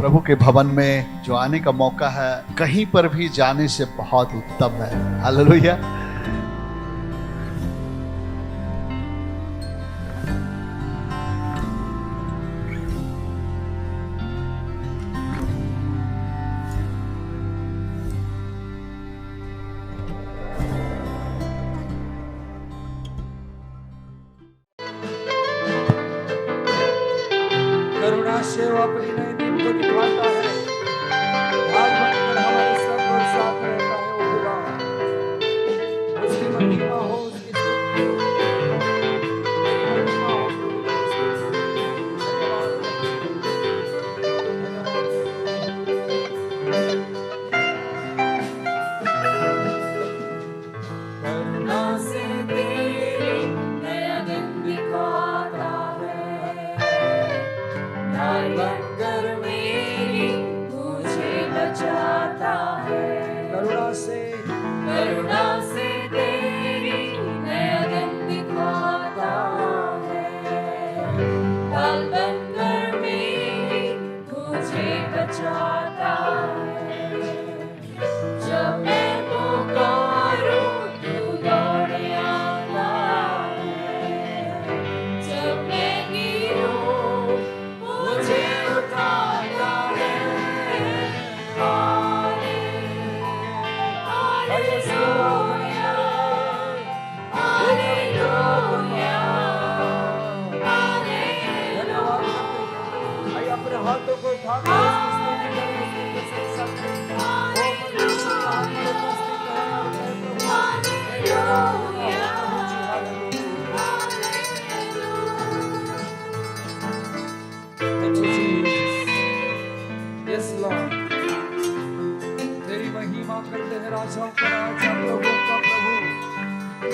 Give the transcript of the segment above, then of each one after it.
प्रभु के भवन में जो आने का मौका है, कहीं पर भी जाने से बहुत उत्तम है। हालेलुया। करुणा से वो अपनी नई दिन को दिखाता है, भाग बनकर हमारे संग और साथ रहता है। वो खुदा, उसकी महिमा हो, उसकी स्तुति हो, महिमा हो प्रभु की स्तुति। करुणा से तेरी नया दिन दिखाता है, ढाल बनकर मेरी मुझे बचाता है। करुणा से तेरी नया दिन दिखाता है, ढाल बनकर मेरी मुझे बचाता है। जब मैं पुकारूं तू दौड़ आता है, जब मैं गिरूं मुझे उठाता है। Hallelujah, hallelujah, hallelujah. आइए अपने हाथों को उठा के उसकी स्तुति करें, उसकी प्रशंसा करें। ओ परमेश्वर का हमारे उपस्थित है और है प्रभु। Hallelujah, Thank you, Jesus. Yes, Lord. तेरी महिमा करते हैं राजाओं का राजा, प्रभुओं का प्रभु।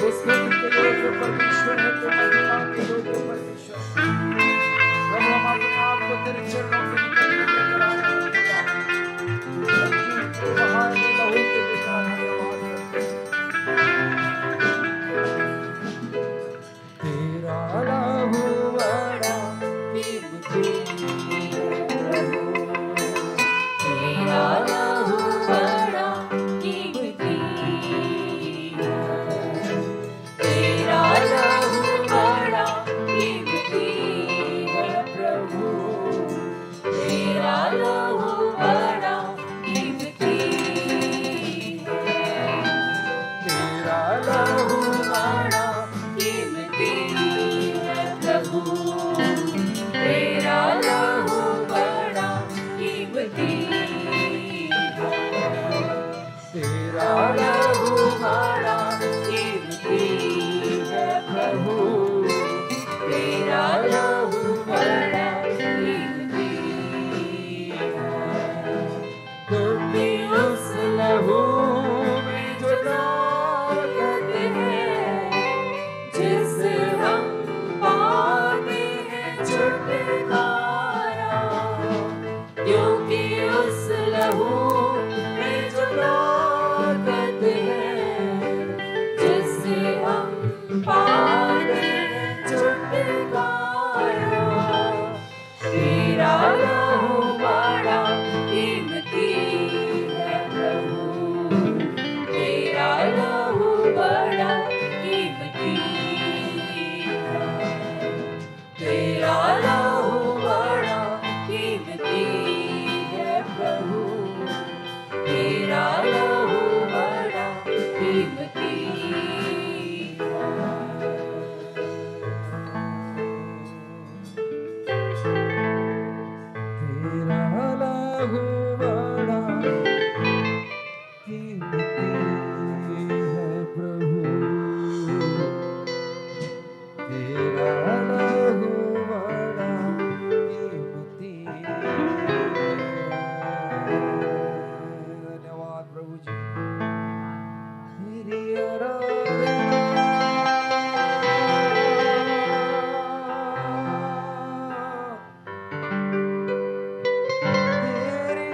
तो स्तुति के योग्य परमेश्वर है, तो महिमा के योग्य परमेश्वर। प्रभु, हम अपने आप को तेरे चरणों के निकट लेकर आए हैं खुदा। Thank you, तू महान है, लहू के पिता धन्यवाद करते हैं। तेरा लहू बड़ा कीमती है प्रभु, तेरा लहू बड़ा कीमती है, तेरा लहू बड़ा कीमती है प्रभु, तेरा लहू बड़ा कीमती है, तेरा लहू बड़ा कीमती है प्रभु, तेरा लहू बड़ा कीमती है, तेरा लहू बड़ा कीमती है प्रभु, तेरा लहू बड़ा कीमती है। क्योंकि उस लहू में जो ताकत है, जिससे हम पाते हैं छुटकारा, क्योंकि उस लहू में जो ताकत है, जिससे हम पाते हैं छुटकारा, तेरा लहू बड़ा कीमती है प्रभु, तेरा लहू बड़ा कीमती है, तेरा लहू बड़ा कीमती है प्रभु, तेरा लहू बड़ा कीमती तेरा लहू बड़ा कीमती है प्रभु, तेरा लहू बड़ा कीमती है। धन्यवाद प्रभु जी, तेरी आराधना, तेरी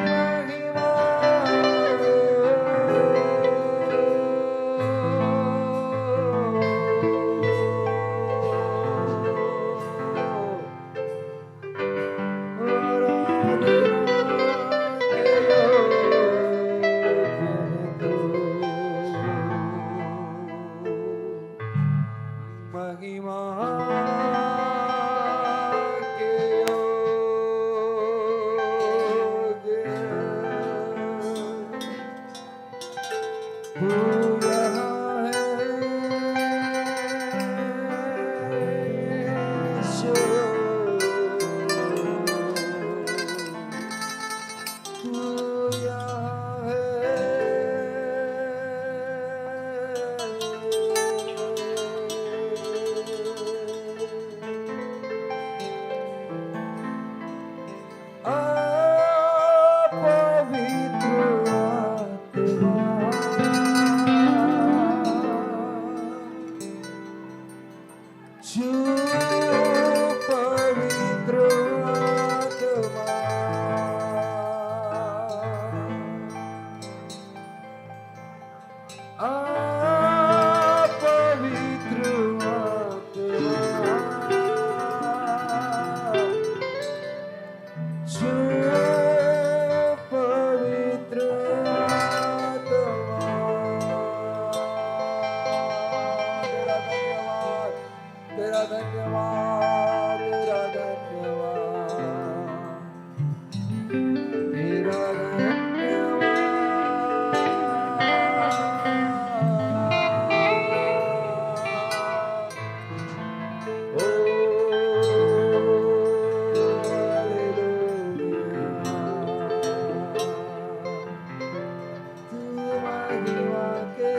तू यहाँ है यीशु, तू यहाँ है। पवित्र जो पवित्र पवित्र जो पवित्र तेरा धन्यवाद, तेरा धन्यवाद, तेरा धन्यवाद। ओ हालेलुया, तू महिमा के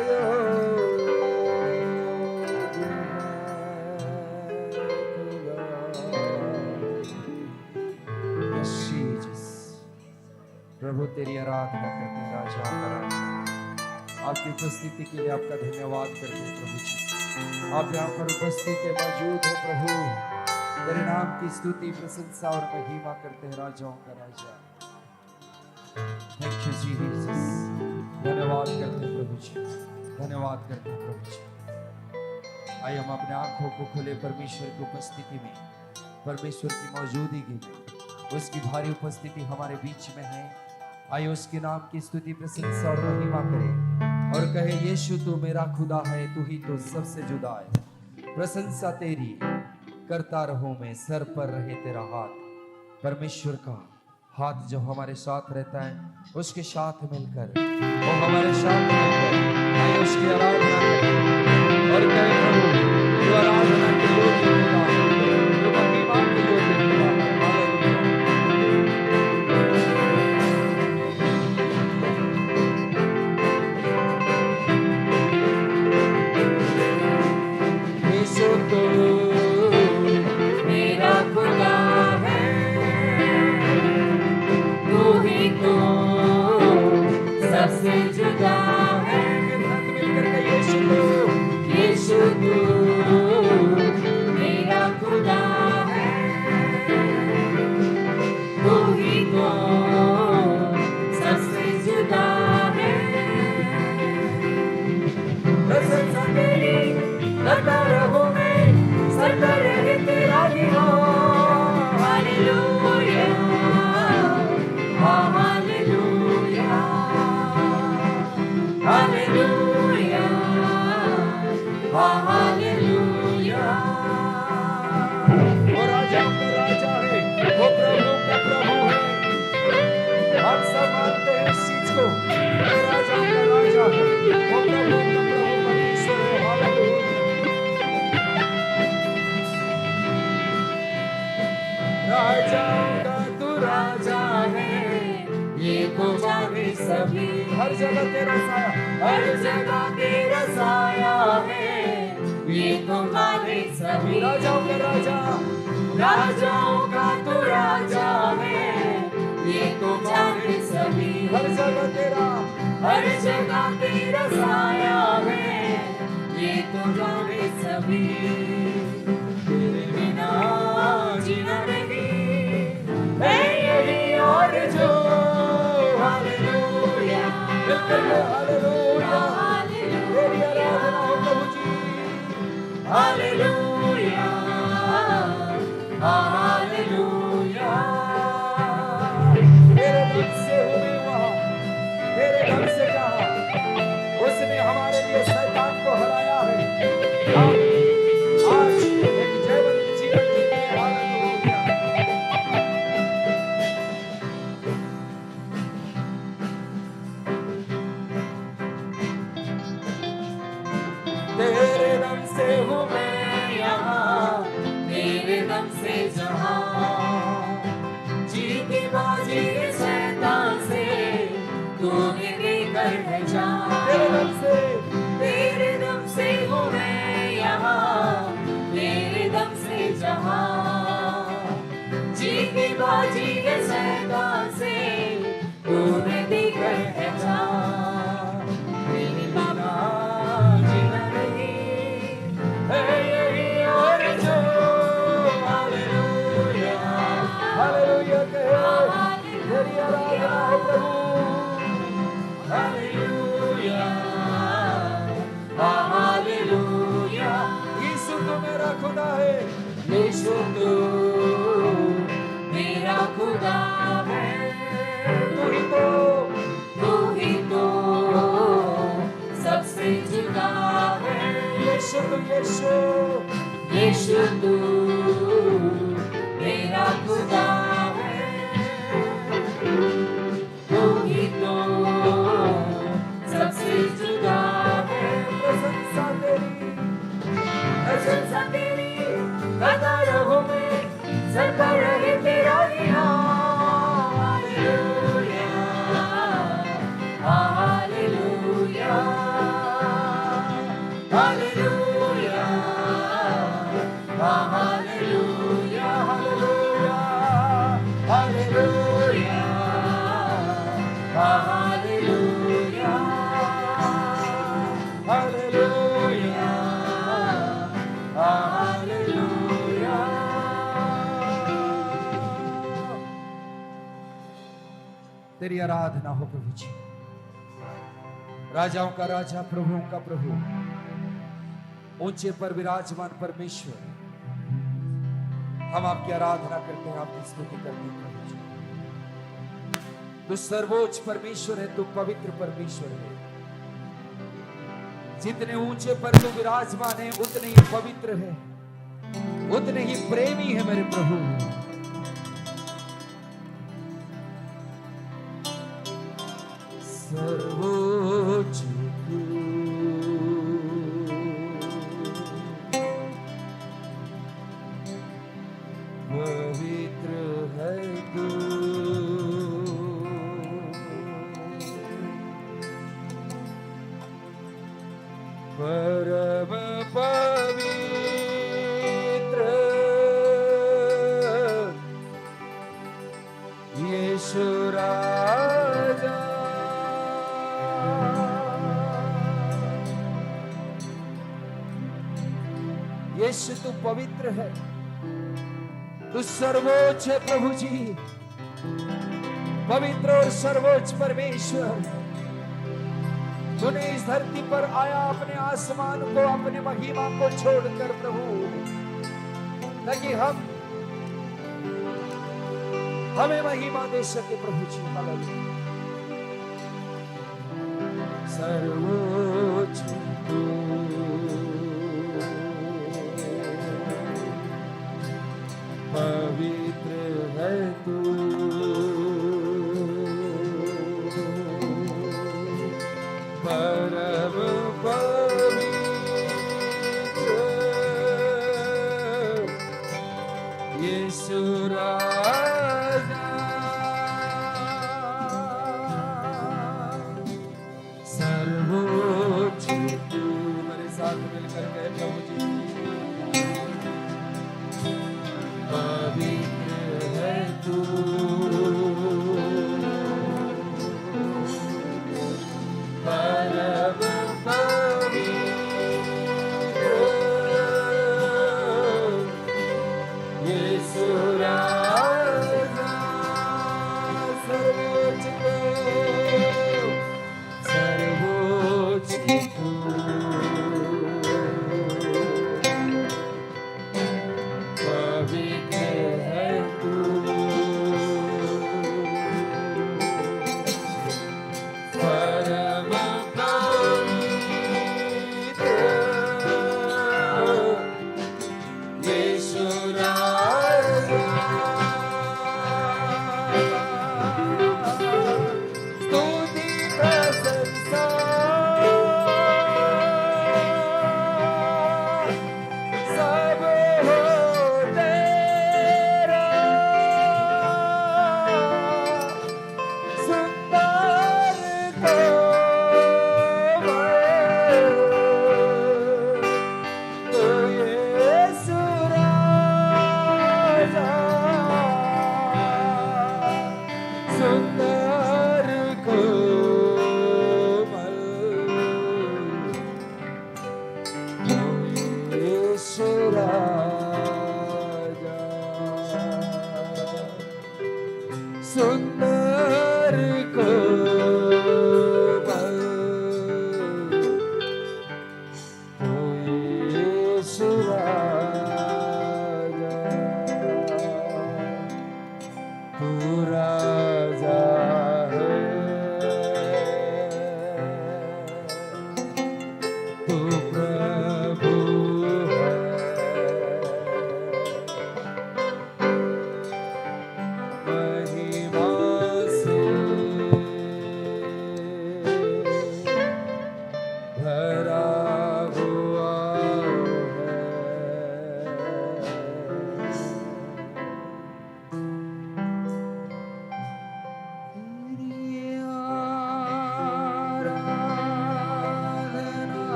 प्रभु तेरी आराधना करते हैं राजा का राजा। आपकी उपस्थिति के लिए आपका धन्यवाद करते हैं प्रभु जी। आप यहाँ पर उपस्थित है, मौजूद है प्रभु। तेरे नाम की स्तुति प्रशंसा और महिमा करते हैं राजाओं का राजा। Thank you Jesus. धन्यवाद करते हैं प्रभु जी, धन्यवाद करते हैं प्रभु जी। आइए हम अपने आंखों को खोले परमेश्वर की उपस्थिति में, परमेश्वर की मौजूदगी में। उसकी भारी उपस्थिति हमारे बीच में है। आइए उसके नाम की स्तुति प्रशंसा और महिमा करें और कहे यीशु तू मेरा खुदा है, तू ही तो सबसे जुदा है। प्रशंसा तेरी करता रहूं मैं, सर पर रहे तेरा हाथ। परमेश्वर का हाथ जो हमारे साथ रहता है, उसके साथ मिलकर वो हमारे साथ मिलकर आइए उसकी आराधना करें और कहे प्रभु तू आराधना के योग्य खुदा है, तू महिमा के योग्य खुदा है। मेरा खुदा है, तू ही तो सबसे जुदा है। यीशु तू मेरा खुदा है, तू ही तो सबसे जुदा है। प्रशंसा तेरी करता रहूं मैं, सदा रहे तेरा गिनान। Hallelujah, hallelujah, hallelujah, hallelujah. वो राजा का राजा है, वो प्रभु का प्रभु है। हम सब मानते हैं इस चीज को। वो राजा का राजा है, वो प्रभु का प्रभु परमेश्वर है। हालेलुया। राजाओं का तू राजा है, ये तो जाने सभी। हर जगह तेरा साया, हर जगह तेरा साया है, ये तो माने सभी। राजाओं का राजा, राजाओं का तू राजा है, ये तो जाने सभी। हर जगह तेरा, हर जगह तेरा साया है, ये तो जाने सभी। तेरे बिना जीना नहीं है यही और जो। हालेलुया, हालेलुया, तेरी आराधना हो प्रभु जी। Hallelujah, hallelujah. तेरे दम से हुई वहाँ, तेरे दम से कहा, उसने हमारे लिए शैतान को हराया है। हम आज एक जीवन जीवन जीते हैं। हालेलुया। कर है जहाँ तेरे दम से हूँ मैं यहाँ, तेरे दम से जहाँ जीती बाजी है सैतान से, तूने दी कर है जहाँ तेरे बिना जीना नहीं है यही और जो। हालेलुया हालेलुया कहे, तेरी आराधना हो प्रभु। Hallelujah hallelujah. यीशु तो मेरा खुदा है, यीशु तू मेरा खुदा है, तू ही तो सबसे जुदा है। यीशु तू यीशु यीशु तू मेरा खुदा है, तू ही तो सबसे जुदा है। प्रशंसा तेरी, प्रशंसा तेरी गाता रहूं मैं, सर पर रहे तेरा ही नाम। Hallelujah hallelujah hallelujah hallelujah hallelujah hallelujah hallelujah hallelujah hallelujah. तेरी आराधना हो प्रभु जी। राजाओं का राजा, प्रभुओं का प्रभु, ऊंचे पर विराजमान परमेश्वर, हम आपकी आराधना करते हैं, आपकी स्तुति करते हैं प्रभु जी। तू सर्वोच्च परमेश्वर है, तू पवित्र परमेश्वर है। जितने ऊंचे पर तू विराजमान है, उतने ही पवित्र है, उतने ही प्रेमी है मेरे प्रभु। सर्वोच्च तू, पवित्र है तू, परम पवित्र यीशु राजा। यीशु तू पवित्र है, तू सर्वोच्च है प्रभु जी, पवित्र और सर्वोच्च परमेश्वर। तूने इस धरती पर आया अपने आसमान को, अपने महिमा को छोड़कर प्रभु, ताकि हमें महिमा दे सके प्रभु जी। हालेलुया। सर्वोच्च तू, पवित्र है तू, परम पवित्र यीशु राजा। सर्वोच्च तू, मेरे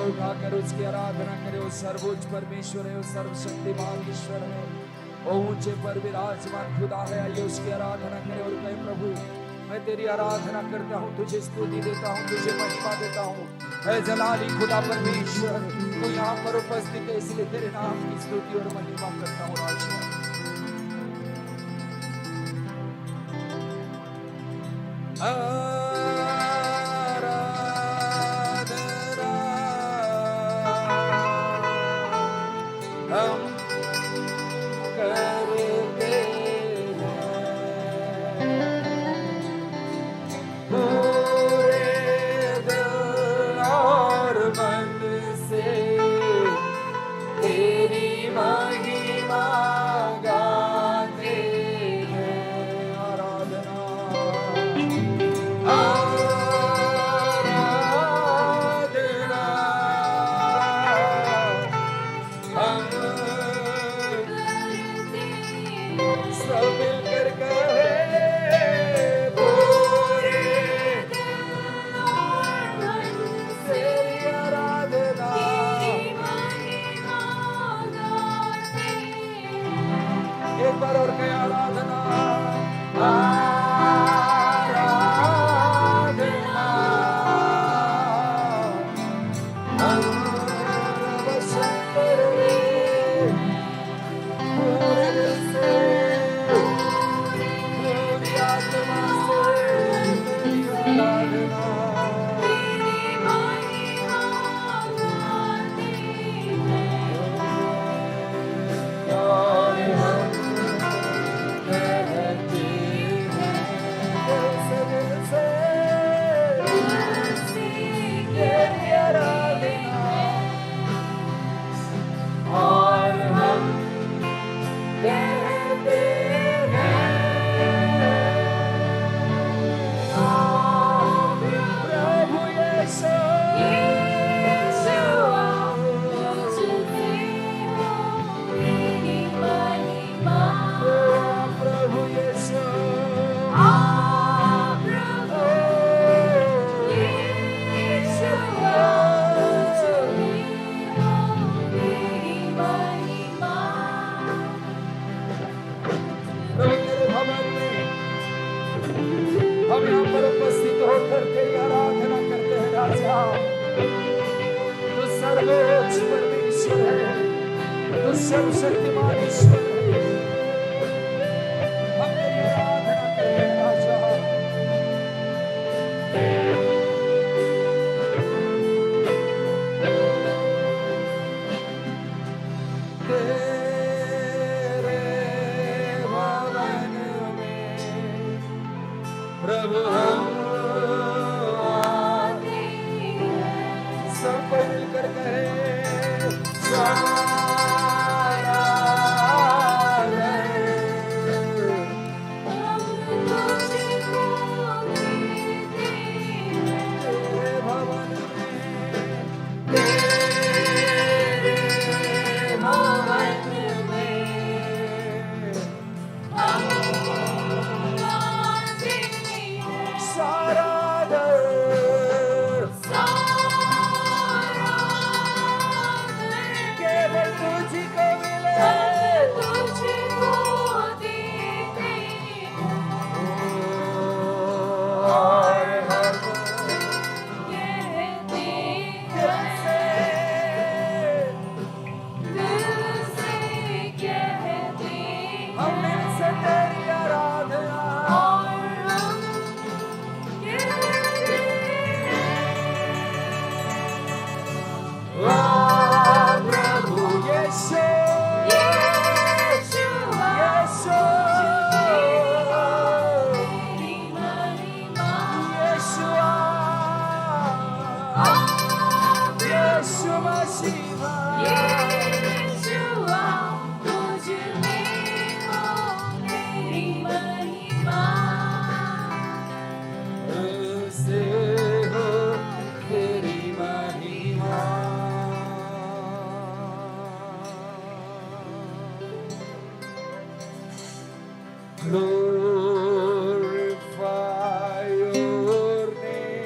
उठाकर उसकी आराधना करे। वो सर्वोच्च परमेश्वर है, वो सर्वशक्तिमान ईश्वर है, वो ऊंचे पर विराजमान खुदा है। आइए उसकी आराधना करें और कहे प्रभु मैं तेरी आराधना करता हूँ, तुझे स्तुति देता हूँ, तुझे महिमा देता हूँ। ऐ जलाली खुदा परमेश्वर, तू यहाँ पर उपस्थित है, इसलिए तेरे नाम की स्तुति और महिमा करता हूँ राजा। हम करते सर्वशक्तिमान ईश्वर है, हम तेरी आराधना करते हैं राजा। तेरे भवन में प्रभु हम आते हैं, सब कोई मिलकर कहे Glorify your name.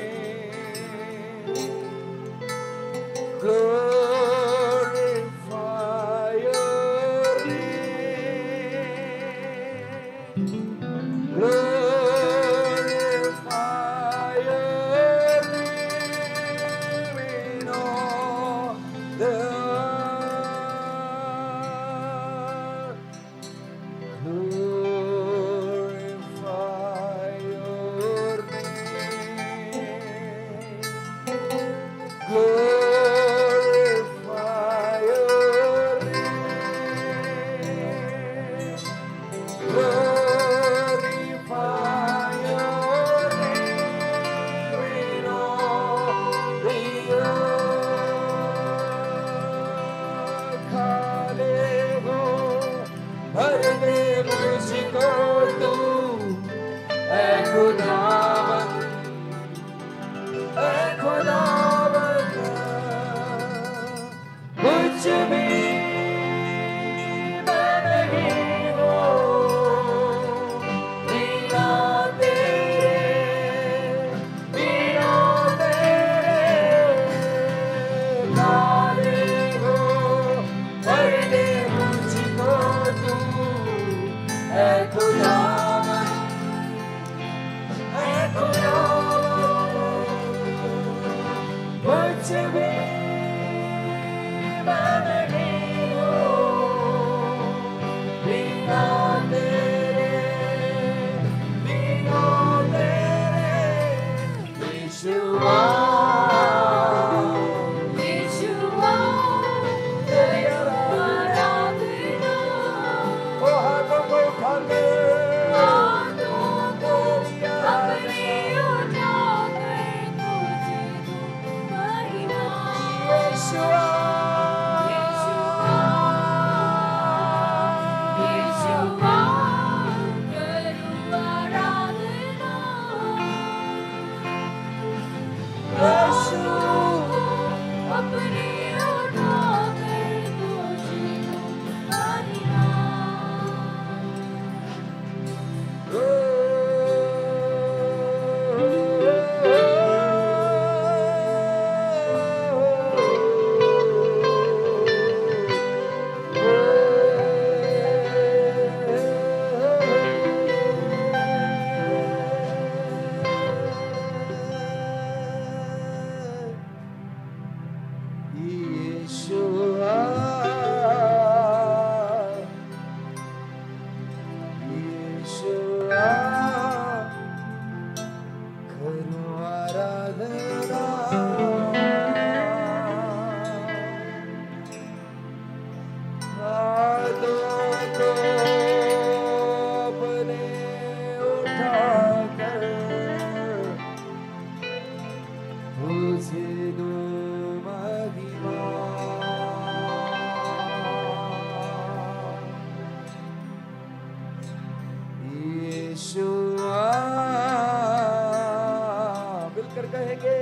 मिलकर कहेंगे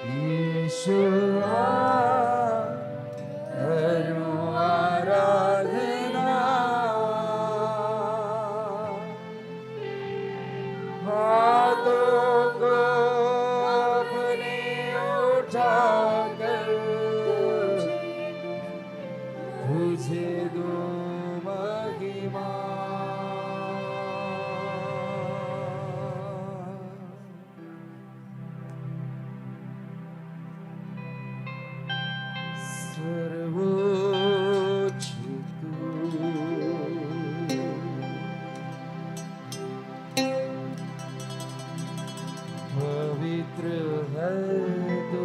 यीशुआ करूं आराधना, हाथों को अपने उठाकर तुझे दूं महिमा। सर्वोच्च तू पवित्र है तू,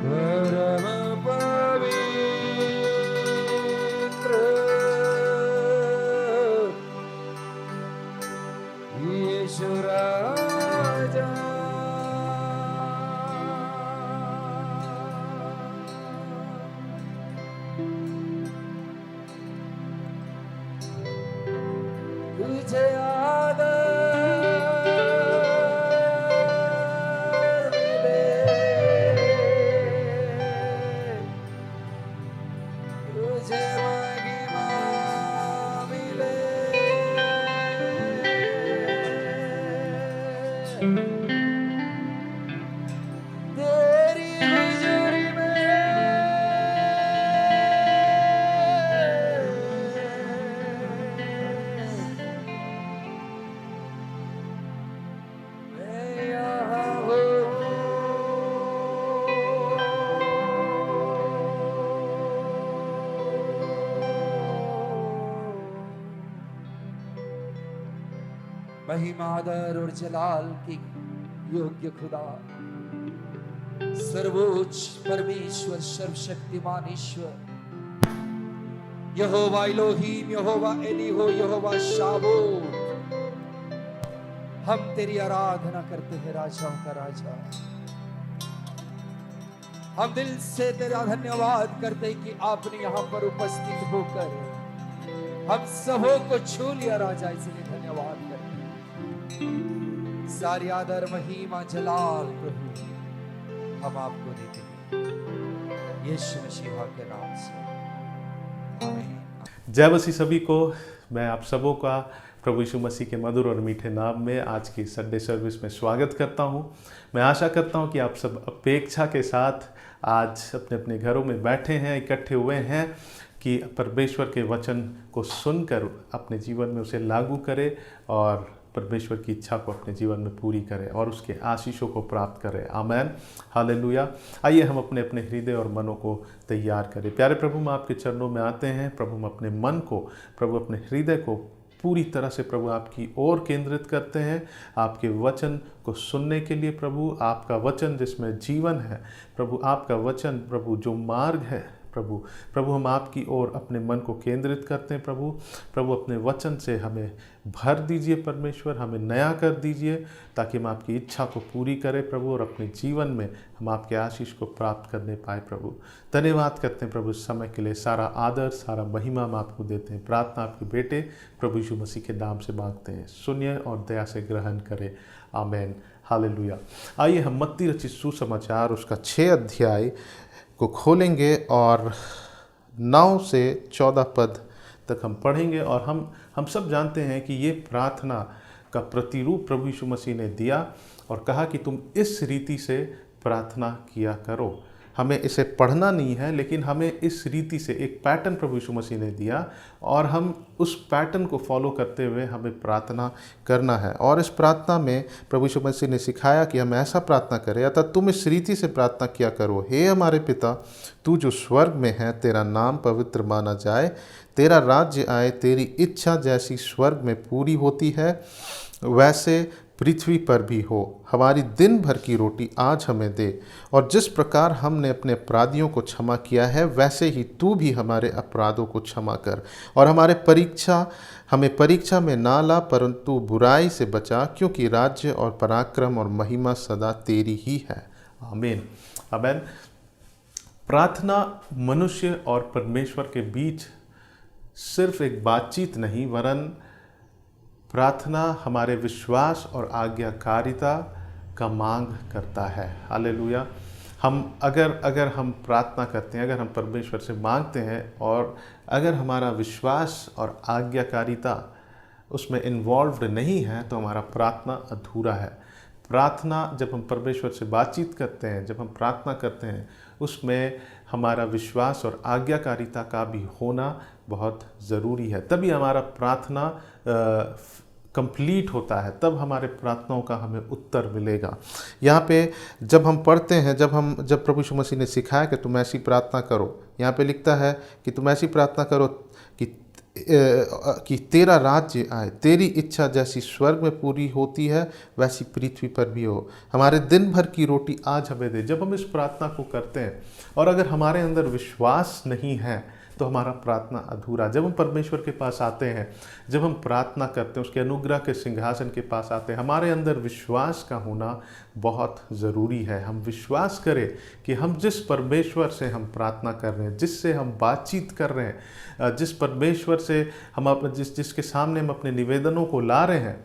परम पवित्र यीशु राजा। तुझे आदर मिले, तुझे महिमा मिले, तेरी हुजूरी में मैं यहाँ हूँ। महिमा आदर और जलाल की योग्य खुदा, सर्वोच्च परमेश्वर, सर्वशक्तिमान ईश्वर, यहोवा इलोहीम, यहोवा एलीहो, यहोवा शाबोत, हम तेरी आराधना करते हैं राजाओं का राजा। हम दिल से तेरा धन्यवाद करते हैं कि आपने यहाँ पर उपस्थित होकर हम सबों को छू लिया राजा, इसलिए धन्यवाद करते हैं। सारी आदर महिमा जलाल प्रभु हम आपको देते हैं यीशु मसीह के नाम से, आमीन। जय मसीह सभी को। मैं आप सबों का प्रभु यीशु मसीह के मधुर और मीठे नाम में आज की संडे सर्विस में स्वागत करता हूं। मैं आशा करता हूं कि आप सब अपेक्षा के साथ आज अपने अपने घरों में बैठे हैं, इकट्ठे हुए हैं कि परमेश्वर के वचन को सुनकर अपने जीवन में उसे लागू करें और परमेश्वर की इच्छा को अपने जीवन में पूरी करें और उसके आशीषों को प्राप्त करें। आमेन, हालेलुया। आइए हम अपने अपने हृदय और मनों को तैयार करें। प्यारे प्रभु, हम आपके चरणों में आते हैं। प्रभु, हम अपने मन को, प्रभु अपने हृदय को पूरी तरह से प्रभु आपकी ओर केंद्रित करते हैं, आपके वचन को सुनने के लिए। प्रभु, आपका वचन जिसमें जीवन है, प्रभु आपका वचन, प्रभु जो मार्ग है, प्रभु हम आपकी ओर अपने मन को केंद्रित करते हैं। प्रभु अपने वचन से हमें भर दीजिए परमेश्वर, हमें नया कर दीजिए ताकि हम आपकी इच्छा को पूरी करें प्रभु, और अपने जीवन में हम आपके आशीष को प्राप्त करने पाए। प्रभु धन्यवाद करते हैं प्रभु, इस समय के लिए सारा आदर, सारा महिमा हम आपको देते हैं। प्रार्थना आपके बेटे प्रभु यीशु मसीह के नाम से मांगते हैं, सुनिए और दया से ग्रहण करें। आमेन, हालेलुया। आइए हम मत्ती रचित सुसमाचार उसका 6 अध्याय को खोलेंगे और 9 से 14 पद तक हम पढ़ेंगे। और हम सब जानते हैं कि ये प्रार्थना का प्रतिरूप प्रभु यीशु मसीह ने दिया और कहा कि तुम इस रीति से प्रार्थना किया करो। हमें इसे पढ़ना नहीं है, लेकिन हमें इस रीति से एक पैटर्न प्रभु यीशु मसीह ने दिया और हम उस पैटर्न को फॉलो करते हुए हमें प्रार्थना करना है। और इस प्रार्थना में प्रभु यीशु मसीह ने सिखाया कि हम ऐसा प्रार्थना करें, अतः तुम इस रीति से प्रार्थना किया करो, हे हमारे पिता, तू जो स्वर्ग में है, तेरा नाम पवित्र माना जाए, तेरा राज्य आए, तेरी इच्छा जैसी स्वर्ग में पूरी होती है वैसे पृथ्वी पर भी हो। हमारी दिन भर की रोटी आज हमें दे, और जिस प्रकार हमने अपने अपराधियों को क्षमा किया है वैसे ही तू भी हमारे अपराधों को क्षमा कर, और हमें परीक्षा में ना ला, परंतु बुराई से बचा, क्योंकि राज्य और पराक्रम और महिमा सदा तेरी ही है। आमीन, आमीन। प्रार्थना मनुष्य और परमेश्वर के बीच सिर्फ एक बातचीत नहीं, वरन प्रार्थना हमारे विश्वास और आज्ञाकारिता का मांग करता है। हालेलुया। हम अगर हम प्रार्थना करते हैं, अगर हम परमेश्वर से मांगते हैं और अगर हमारा विश्वास और आज्ञाकारिता उसमें इन्वॉल्व्ड नहीं है तो हमारा प्रार्थना अधूरा है। प्रार्थना, जब हम परमेश्वर से बातचीत करते हैं, जब हम प्रार्थना करते हैं, उसमें हमारा विश्वास और आज्ञाकारिता का भी होना बहुत ज़रूरी है। तभी हमारा प्रार्थना कंप्लीट होता है, तब हमारे प्रार्थनाओं का हमें उत्तर मिलेगा। यहाँ पे जब हम पढ़ते हैं, जब प्रभु यीशु मसीह ने सिखाया कि तुम ऐसी प्रार्थना करो, यहाँ पे लिखता है कि तुम ऐसी प्रार्थना करो कि तेरा राज्य आए, तेरी इच्छा जैसी स्वर्ग में पूरी होती है वैसी पृथ्वी पर भी हो। हमारे दिन भर की रोटी आज हमें दे। जब हम इस प्रार्थना को करते हैं और अगर हमारे अंदर विश्वास नहीं है तो हमारा प्रार्थना अधूरा। जब हम परमेश्वर के पास आते हैं, जब हम प्रार्थना करते हैं, उसके अनुग्रह के सिंहासन के पास आते हैं, हमारे अंदर विश्वास का होना बहुत ज़रूरी है। हम विश्वास करें कि हम जिस परमेश्वर से हम प्रार्थना कर रहे हैं, जिससे हम बातचीत कर रहे हैं, जिस परमेश्वर से हम जिसके सामने हम अपने निवेदनों को ला रहे हैं,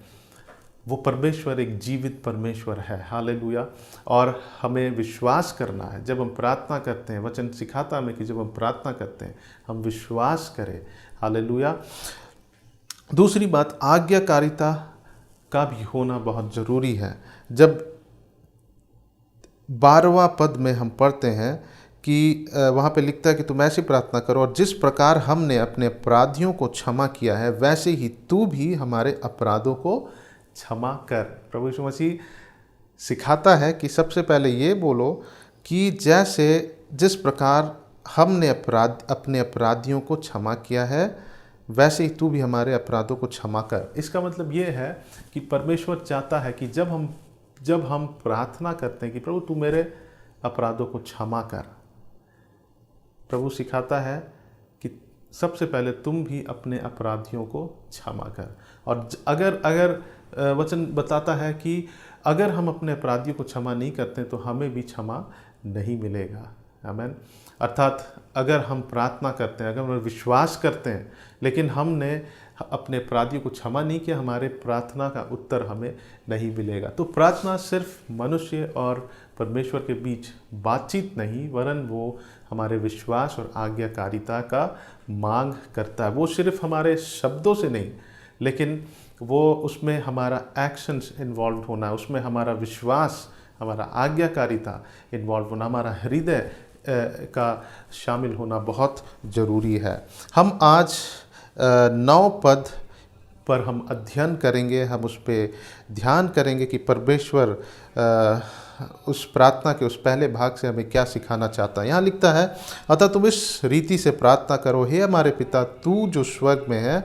वो परमेश्वर एक जीवित परमेश्वर है। हालेलुया। और हमें विश्वास करना है जब हम प्रार्थना करते हैं। वचन सिखाता हमें कि जब हम प्रार्थना करते हैं हम विश्वास करें। हालेलुया। दूसरी बात, आज्ञाकारिता का भी होना बहुत ज़रूरी है। जब 12वां पद में हम पढ़ते हैं कि वहाँ पे लिखता है कि तुम ऐसी प्रार्थना करो, और जिस प्रकार हमने अपने अपराधियों को क्षमा किया है वैसे ही तू भी हमारे अपराधों को क्षमा कर। प्रभु यीशु मसीह सिखाता है कि सबसे पहले ये बोलो कि जिस प्रकार हमने अपने अपराधियों को क्षमा किया है वैसे ही तू भी हमारे अपराधों को क्षमा कर। इसका मतलब ये है कि परमेश्वर चाहता है कि जब हम प्रार्थना करते हैं कि प्रभु तू मेरे अपराधों को क्षमा कर, प्रभु सिखाता है कि सबसे पहले तुम भी अपने अपराधियों को क्षमा कर। और अगर वचन बताता है कि अगर हम अपने अपराधियों को क्षमा नहीं करते तो हमें भी क्षमा नहीं मिलेगा। आमीन। अर्थात अगर हम प्रार्थना करते हैं, अगर हम विश्वास करते हैं, लेकिन हमने अपने अपराधियों को क्षमा नहीं किया, हमारे प्रार्थना का उत्तर हमें नहीं मिलेगा। तो प्रार्थना सिर्फ मनुष्य और परमेश्वर के बीच बातचीत नहीं, वरन वो हमारे विश्वास और आज्ञाकारिता का मांग करता है। वो सिर्फ हमारे शब्दों से नहीं, लेकिन वो उसमें हमारा एक्शंस इन्वॉल्व होना, उसमें हमारा विश्वास, हमारा आज्ञाकारिता इन्वॉल्व होना, हमारा हृदय का शामिल होना बहुत ज़रूरी है। हम आज 9 पद पर हम अध्ययन करेंगे, हम उस पर ध्यान करेंगे कि परमेश्वर उस प्रार्थना के उस पहले भाग से हमें क्या सिखाना चाहता है। यहाँ लिखता है, अतः तुम इस रीति से प्रार्थना करो, हे हमारे पिता, तू जो स्वर्ग में है,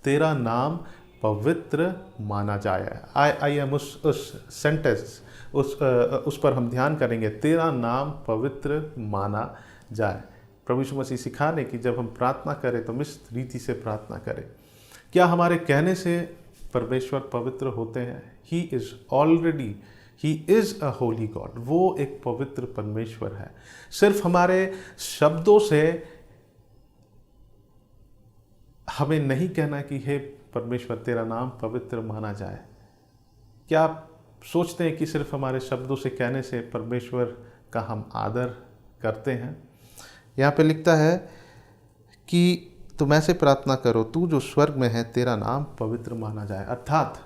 तेरा नाम पवित्र माना जाए। आई हम उस सेंटेंस उस पर हम ध्यान करेंगे, तेरा नाम पवित्र माना जाए। प्रभु यीशु मसीह सिखाने कि जब हम प्रार्थना करें तो इस रीति से प्रार्थना करें। क्या हमारे कहने से परमेश्वर पवित्र होते हैं? He is a Holi God. वो एक पवित्र परमेश्वर है। सिर्फ हमारे शब्दों से हमें नहीं कहना कि हे परमेश्वर तेरा नाम पवित्र माना जाए। क्या आप सोचते हैं कि सिर्फ हमारे शब्दों से कहने से परमेश्वर का हम आदर करते हैं? यहाँ पे लिखता है कि तुम ऐसे प्रार्थना करो, तू जो स्वर्ग में है, तेरा नाम पवित्र माना जाए। अर्थात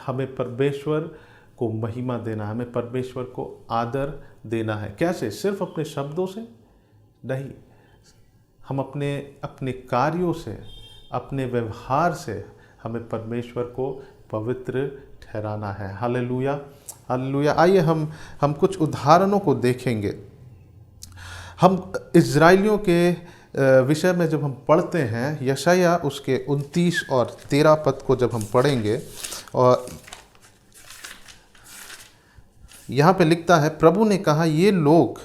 हमें परमेश्वर को महिमा देना, हमें परमेश्वर को आदर देना है। कैसे? सिर्फ अपने शब्दों से नहीं, हम अपने कार्यों से, अपने व्यवहार से हमें परमेश्वर को पवित्र ठहराना है। Hallelujah, hallelujah. आइए हम कुछ उदाहरणों को देखेंगे। हम इज़राइलियों के विषय में जब हम पढ़ते हैं, यशाया उसके 29 और 13 पद को जब हम पढ़ेंगे, और यहाँ पे लिखता है, प्रभु ने कहा, ये लोग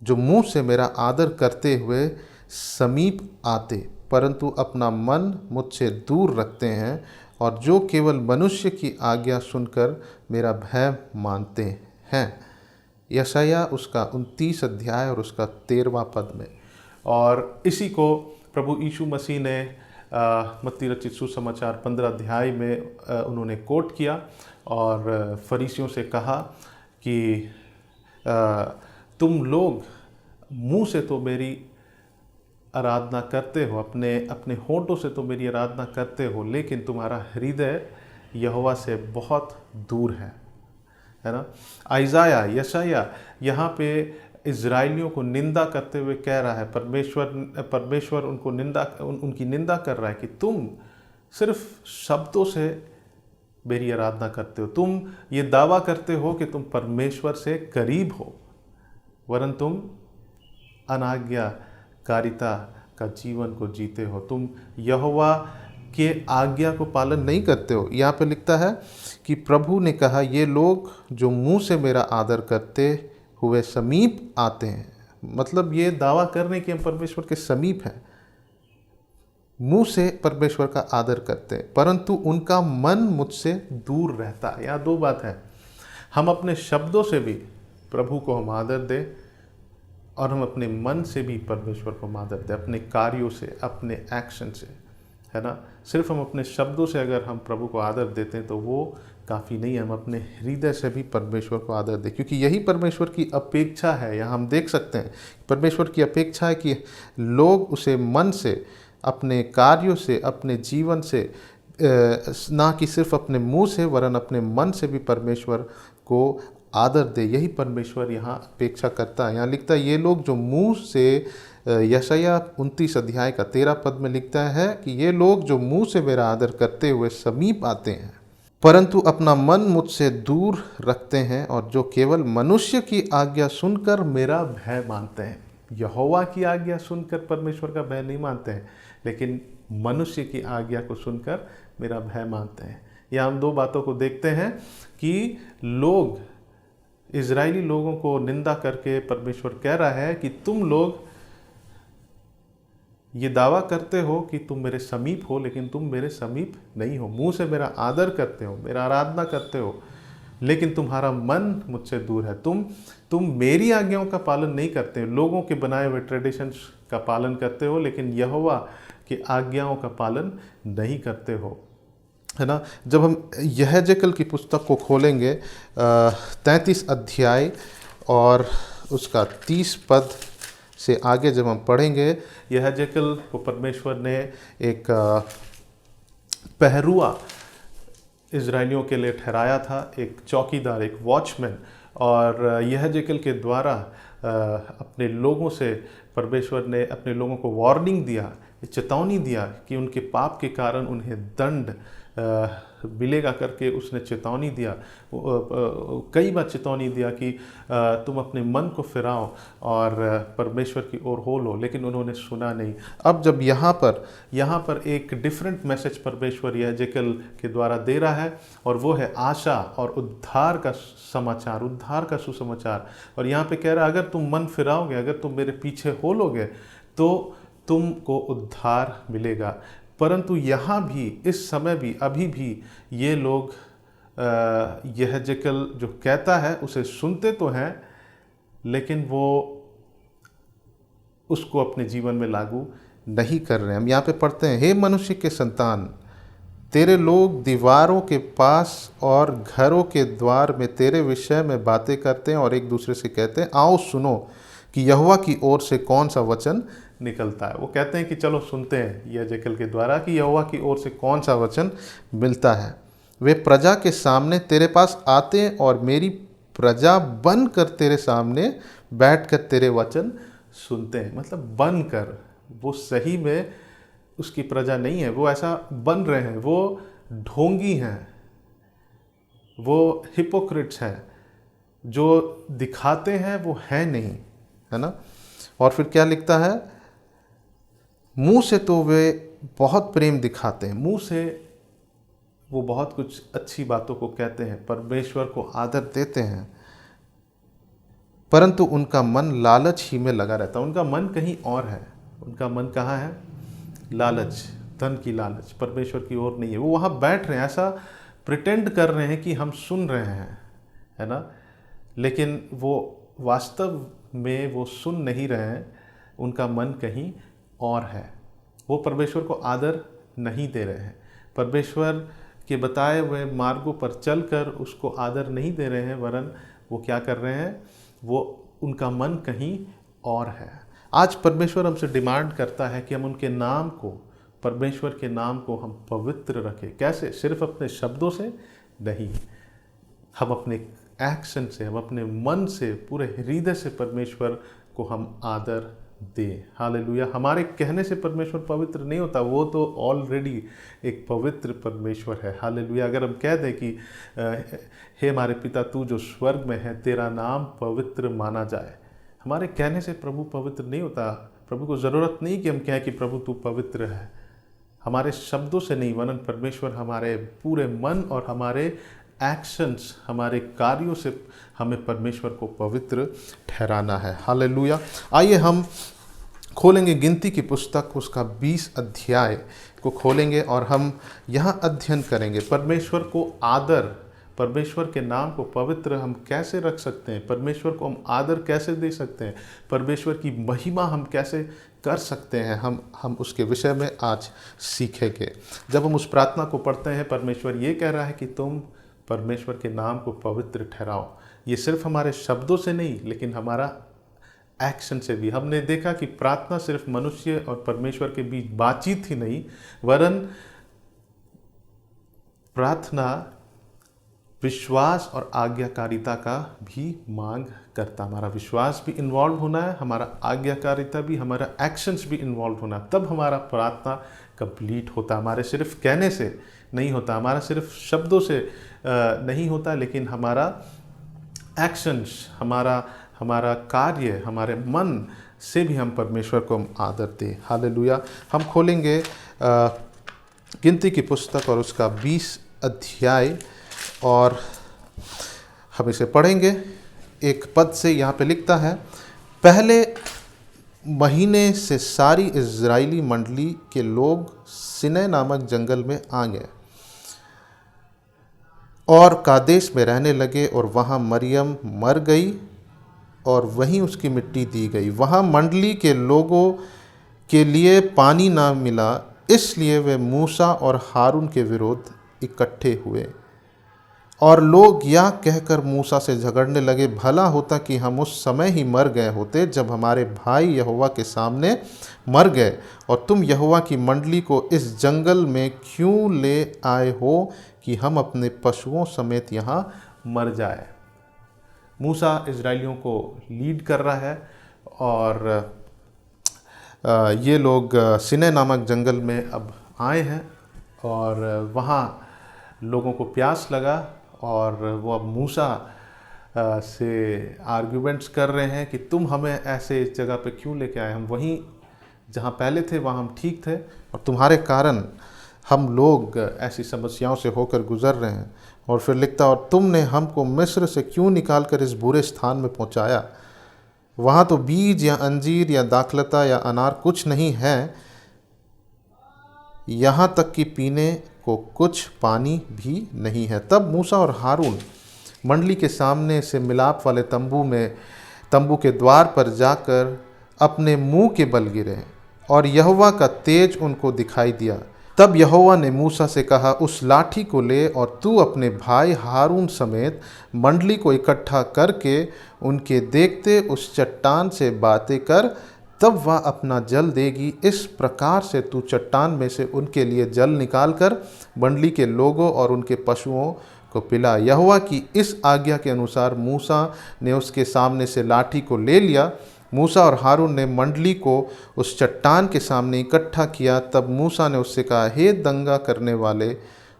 जो मुंह से मेरा आदर करते हुए समीप आते, परंतु अपना मन मुझसे दूर रखते हैं, और जो केवल मनुष्य की आज्ञा सुनकर मेरा भय मानते हैं। यशाया उसका 29 अध्याय और उसका 13वां पद में। और इसी को प्रभु यीशु मसीह ने मत्ती रचित सुसमाचार 15 अध्याय में उन्होंने कोट किया और फरीसियों से कहा कि तुम लोग मुंह से तो मेरी आराधना करते हो, अपने होठों से तो मेरी आराधना करते हो, लेकिन तुम्हारा हृदय यहोवा से बहुत दूर है ना। यशाया यहाँ पे इज़राइलियों को निंदा करते हुए कह रहा है, परमेश्वर उनकी निंदा कर रहा है कि तुम सिर्फ शब्दों से मेरी आराधना करते हो, तुम ये दावा करते हो कि तुम परमेश्वर से करीब हो, वरन तुम अनाज्ञाकारिता का जीवन को जीते हो, तुम यहोवा के आज्ञा को पालन नहीं करते हो। यहाँ पे लिखता है कि प्रभु ने कहा, ये लोग जो मुंह से मेरा आदर करते हुए समीप आते हैं, मतलब ये दावा करने कि हम परमेश्वर के समीप हैं, मुंह से परमेश्वर का आदर करते हैं, परंतु उनका मन मुझसे दूर रहता है। यहाँ दो बात है, हम अपने शब्दों से भी प्रभु को हम आदर दें और हम अपने मन से भी परमेश्वर को आदर दें, अपने कार्यों से, अपने एक्शन से, है ना। सिर्फ हम अपने शब्दों से अगर हम प्रभु को आदर देते हैं तो वो काफ़ी नहीं है, हम अपने हृदय से भी परमेश्वर को आदर दें, क्योंकि यही परमेश्वर की अपेक्षा है। यहाँ हम देख सकते हैं परमेश्वर की अपेक्षा है कि लोग उसे मन से, अपने कार्यों से, अपने जीवन से, ना कि सिर्फ अपने मुंह से वरन अपने मन से भी परमेश्वर को आदर दे। यही परमेश्वर यहाँ अपेक्षा करता है। यहाँ लिखता है, ये लोग जो मुंह से, यशाया 29 अध्याय का 13 पद में लिखता है कि ये लोग जो मुंह से मेरा आदर करते हुए समीप आते हैं, परंतु अपना मन मुझसे दूर रखते हैं, और जो केवल मनुष्य की आज्ञा सुनकर मेरा भय मानते हैं। यहोवा की आज्ञा सुनकर परमेश्वर का भय नहीं मानते हैं, लेकिन मनुष्य की आज्ञा को सुनकर मेरा भय मानते हैं। यहाँ हम दो बातों को देखते हैं कि लोग, इजरायली लोगों को निंदा करके परमेश्वर कह रहा है कि तुम लोग ये दावा करते हो कि तुम मेरे समीप हो, लेकिन तुम मेरे समीप नहीं हो। मुंह से मेरा आदर करते हो, मेरा आराधना करते हो, लेकिन तुम्हारा मन मुझसे दूर है। तुम मेरी आज्ञाओं का पालन नहीं करते हो, लोगों के बनाए हुए ट्रेडिशंस का पालन करते हो, लेकिन यहोवा की आज्ञाओं का पालन नहीं करते हो, है ना। जब हम यहेजकेल की पुस्तक को खोलेंगे 33 अध्याय और उसका 30 पद से आगे जब हम पढ़ेंगे, यहेजकेल को परमेश्वर ने एक पहरुआ इजरायलियों के लिए ठहराया था, एक चौकीदार, एक वॉचमैन, और यहेजकेल के द्वारा अपने लोगों से परमेश्वर ने अपने लोगों को वार्निंग दिया चेतावनी दिया कि उनके पाप के कारण उन्हें दंड मिलेगा करके उसने चेतावनी दिया। कई बार चेतावनी दिया कि तुम अपने मन को फिराओ और परमेश्वर की ओर हो लो, लेकिन उन्होंने सुना नहीं। अब जब यहाँ पर एक डिफरेंट मैसेज परमेश्वर यहेजकेल के द्वारा दे रहा है, और वो है आशा और उद्धार का समाचार, उद्धार का सुसमाचार। और यहाँ पे कह रहा है अगर तुम मन फिराओगे, अगर तुम मेरे पीछे हो लोगे तो तुमको उद्धार मिलेगा। परंतु यहाँ भी, इस समय भी, अभी भी ये लोग यहेजकेल जो कहता है उसे सुनते तो हैं, लेकिन वो उसको अपने जीवन में लागू नहीं कर रहे हैं। हम यहाँ पे पढ़ते हैं, हे मनुष्य के संतान, तेरे लोग दीवारों के पास और घरों के द्वार में तेरे विषय में बातें करते हैं और एक दूसरे से कहते हैं, आओ सुनो कि यहोवा की ओर से कौन सा वचन निकलता है। वो कहते हैं कि चलो सुनते हैं यहेजकेल के द्वारा कि यहोवा की ओर से कौन सा वचन मिलता है। वे प्रजा के सामने तेरे पास आते हैं और मेरी प्रजा बनकर तेरे सामने बैठकर तेरे वचन सुनते हैं। मतलब बनकर, वो सही में उसकी प्रजा नहीं है, वो ऐसा बन रहे हैं, वो ढोंगी हैं, वो हिपोक्रिट्स हैं, जो दिखाते हैं वो है नहीं, है ना। और फिर क्या लिखता है, मुंह से तो वे बहुत प्रेम दिखाते हैं, मुंह से वो बहुत कुछ अच्छी बातों को कहते हैं, परमेश्वर को आदर देते हैं, परंतु उनका मन लालच ही में लगा रहता है। उनका मन कहीं और है। उनका मन कहाँ है? लालच, धन की लालच, परमेश्वर की ओर नहीं है। वो वहाँ बैठ रहे हैं, ऐसा प्रिटेंड कर रहे हैं कि हम सुन रहे हैं, है ना, लेकिन वो वास्तव में वो सुन नहीं रहे हैं। उनका मन कहीं और है। वो परमेश्वर को आदर नहीं दे रहे हैं, परमेश्वर के बताए हुए मार्गों पर चलकर उसको आदर नहीं दे रहे हैं, वरन वो क्या कर रहे हैं, वो उनका मन कहीं और है। आज परमेश्वर हमसे डिमांड करता है कि हम उनके नाम को, परमेश्वर के नाम को हम पवित्र रखें। कैसे? सिर्फ अपने शब्दों से नहीं, हम अपने एक्शन से, हम अपने मन से, पूरे हृदय से परमेश्वर को हम आदर दे। हालेलुया। हमारे कहने से परमेश्वर पवित्र नहीं होता, वो तो ऑलरेडी एक पवित्र परमेश्वर है। हालेलुया। अगर हम कह दें कि हे हमारे पिता तू जो स्वर्ग में है, तेरा नाम पवित्र माना जाए, हमारे कहने से प्रभु पवित्र नहीं होता। प्रभु को ज़रूरत नहीं कि हम कहें कि प्रभु तू पवित्र है, हमारे शब्दों से नहीं, वरन परमेश्वर हमारे पूरे मन और हमारे एक्शंस, हमारे कार्यों से हमें परमेश्वर को पवित्र ठहराना है। हालेलुया। आइए हम खोलेंगे गिनती की पुस्तक, उसका 20 अध्याय को खोलेंगे और हम यहाँ अध्ययन करेंगे परमेश्वर को आदर, परमेश्वर के नाम को पवित्र हम कैसे रख सकते हैं, परमेश्वर को हम आदर कैसे दे सकते हैं, परमेश्वर की महिमा हम कैसे कर सकते हैं। हम उसके विषय में आज सीखेंगे। जब हम उस प्रार्थना को पढ़ते हैं, परमेश्वर ये कह रहा है कि तुम परमेश्वर के नाम को पवित्र ठहराओ। ये सिर्फ हमारे शब्दों से नहीं, लेकिन हमारा एक्शन से भी। हमने देखा कि प्रार्थना सिर्फ मनुष्य और परमेश्वर के बीच बातचीत ही नहीं, वरन प्रार्थना विश्वास और आज्ञाकारिता का भी मांग करता। हमारा विश्वास भी इन्वॉल्व होना है, हमारा आज्ञाकारिता भी, हमारा एक्शंस भी इन्वॉल्व होना, तब हमारा प्रार्थना कंप्लीट होता। हमारे सिर्फ कहने से नहीं होता, हमारा सिर्फ शब्दों से नहीं होता, लेकिन हमारा एक्शंस, हमारा कार्य, हमारे मन से भी हम परमेश्वर को हम आदर दें। हालेलुया। हम खोलेंगे गिनती की पुस्तक और उसका 20 अध्याय और हम इसे पढ़ेंगे। एक पद से यहाँ पे लिखता है, पहले महीने से सारी इज़राइली मंडली के लोग सिनै नामक जंगल में आ गए और कादेश में रहने लगे, और वहाँ मरियम मर गई और वहीं उसकी मिट्टी दी गई। वहाँ मंडली के लोगों के लिए पानी ना मिला, इसलिए वे मूसा और हारून के विरोध इकट्ठे हुए और लोग यह कहकर मूसा से झगड़ने लगे, भला होता कि हम उस समय ही मर गए होते जब हमारे भाई यहोवा के सामने मर गए, और तुम यहोवा की मंडली को इस जंगल में क्यों ले आए हो कि हम अपने पशुओं समेत यहाँ मर जाए। मूसा इजराइलियों को लीड कर रहा है और ये लोग सिनै नामक जंगल में अब आए हैं और वहाँ लोगों को प्यास लगा और वो अब मूसा से आर्ग्यूमेंट्स कर रहे हैं कि तुम हमें ऐसे इस जगह पे क्यों लेके आए, हम वहीं जहाँ पहले थे वहाँ हम ठीक थे और तुम्हारे कारण हम लोग ऐसी समस्याओं से होकर गुजर रहे हैं। और फिर लिखता, और तुमने हमको मिस्र से क्यों निकाल कर इस बुरे स्थान में पहुँचाया, वहाँ तो बीज या अंजीर या दाखलता या अनार कुछ नहीं है, यहाँ तक कि पीने को कुछ पानी भी नहीं है। तब मूसा और हारून मंडली के सामने से मिलाप वाले तंबू के द्वार पर जाकर अपने मुंह के बल गिरे और यहोवा का तेज उनको दिखाई दिया। तब यहोवा ने मूसा से कहा, उस लाठी को ले और तू अपने भाई हारून समेत मंडली को इकट्ठा करके उनके देखते उस चट्टान से बातें कर, तब वह अपना जल देगी। इस प्रकार से तू चट्टान में से उनके लिए जल निकालकर मंडली के लोगों और उनके पशुओं को पिला। यहोवा की इस आज्ञा के अनुसार मूसा ने उसके सामने से लाठी को ले लिया। मूसा और हारून ने मंडली को उस चट्टान के सामने इकट्ठा किया। तब मूसा ने उससे कहा, हे दंगा करने वाले,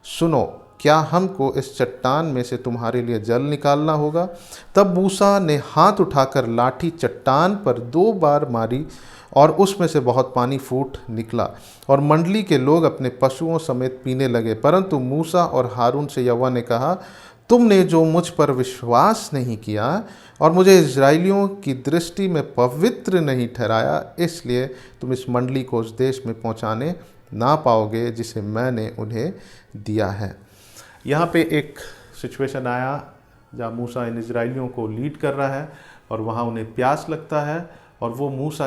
सुनो, क्या हमको इस चट्टान में से तुम्हारे लिए जल निकालना होगा? तब मूसा ने हाथ उठाकर लाठी चट्टान पर 2 बार मारी और उसमें से बहुत पानी फूट निकला और मंडली के लोग अपने पशुओं समेत पीने लगे। परंतु मूसा और हारून से यहोवा ने कहा, तुमने जो मुझ पर विश्वास नहीं किया और मुझे इजराइलियों की दृष्टि में पवित्र नहीं ठहराया, इसलिए तुम इस मंडली को उस देश में पहुंचाने ना पाओगे जिसे मैंने उन्हें दिया है। यहाँ पे एक सिचुएशन आया जहाँ मूसा इन इजराइलियों को लीड कर रहा है और वहाँ उन्हें प्यास लगता है और वो मूसा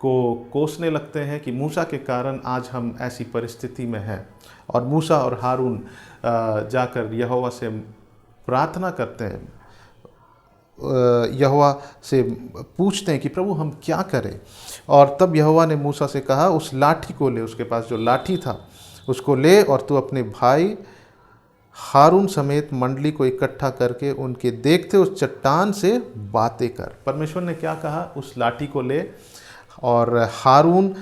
को कोसने लगते हैं कि मूसा के कारण आज हम ऐसी परिस्थिति में हैं। और मूसा और हारून जाकर यहोवा से प्रार्थना करते हैं, यहोवा से पूछते हैं कि प्रभु हम क्या करें। और तब यहोवा ने मूसा से कहा, उस लाठी को ले, उसके पास जो लाठी था उसको ले और तू अपने भाई हारून समेत मंडली को इकट्ठा करके उनके देखते उस चट्टान से बातें कर। परमेश्वर ने क्या कहा? उस लाठी को ले और हारून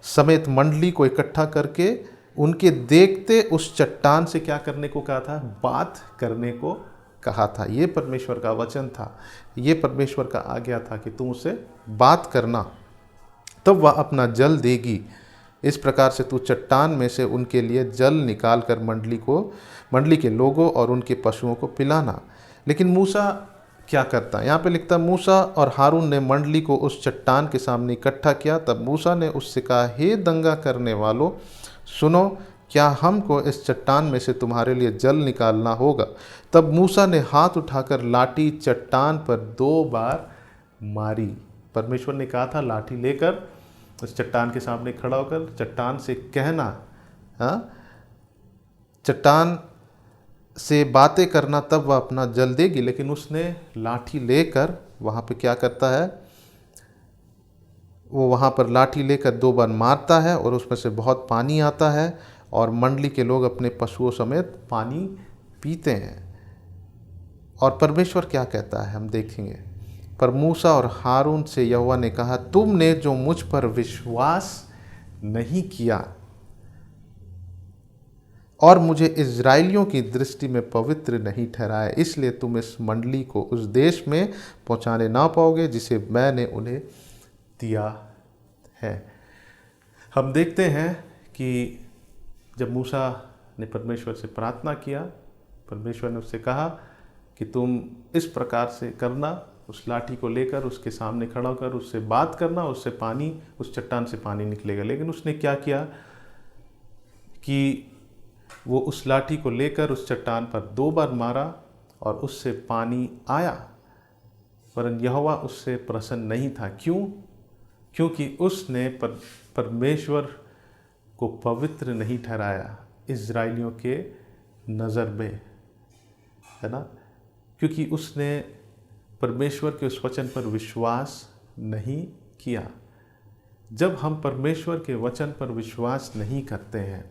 समेत मंडली को इकट्ठा करके उनके देखते उस चट्टान से क्या करने को कहा था? बात करने को कहा था। ये परमेश्वर का वचन था, ये परमेश्वर का आज्ञा था कि तुम उससे बात करना, तब वह अपना जल देगी। इस प्रकार से तू चट्टान में से उनके लिए जल निकाल कर मंडली के लोगों और उनके पशुओं को पिलाना। लेकिन मूसा क्या करता है? यहाँ पे लिखता, मूसा और हारून ने मंडली को उस चट्टान के सामने इकट्ठा किया। तब मूसा ने उससे कहा, हे दंगा करने वालों, सुनो, क्या हमको इस चट्टान में से तुम्हारे लिए जल निकालना होगा? तब मूसा ने हाथ उठाकर लाठी चट्टान पर 2 बार मारी। परमेश्वर ने कहा था लाठी लेकर उस चट्टान के सामने खड़ा होकर चट्टान से कहना, चट्टान से बातें करना, तब वह अपना जल देगी। लेकिन उसने लाठी लेकर वहाँ पे क्या करता है? वो वहाँ पर लाठी लेकर 2 बार मारता है और उसमें से बहुत पानी आता है और मंडली के लोग अपने पशुओं समेत पानी पीते हैं। और परमेश्वर क्या कहता है हम देखेंगे। पर मूसा और हारून से यहोवा ने कहा, तुमने जो मुझ पर विश्वास नहीं किया और मुझे इजराइलियों की दृष्टि में पवित्र नहीं ठहराया, इसलिए तुम इस मंडली को उस देश में पहुंचाने ना पाओगे जिसे मैंने उन्हें दिया है। हम देखते हैं कि जब मूसा ने परमेश्वर से प्रार्थना किया, परमेश्वर ने उससे कहा कि तुम इस प्रकार से करना, उस लाठी को लेकर उसके सामने खड़ा होकर उससे बात करना, उससे पानी, उस चट्टान से पानी निकलेगा। लेकिन उसने क्या किया कि वो उस लाठी को लेकर उस चट्टान पर 2 बार मारा और उससे पानी आया, वरन यहोवा उससे प्रसन्न नहीं था। क्यों? क्योंकि उसने परमेश्वर को पवित्र नहीं ठहराया इजराइलियों के नज़र में, है ना? क्योंकि उसने परमेश्वर के उस वचन पर विश्वास नहीं किया। जब हम परमेश्वर के वचन पर विश्वास नहीं करते हैं,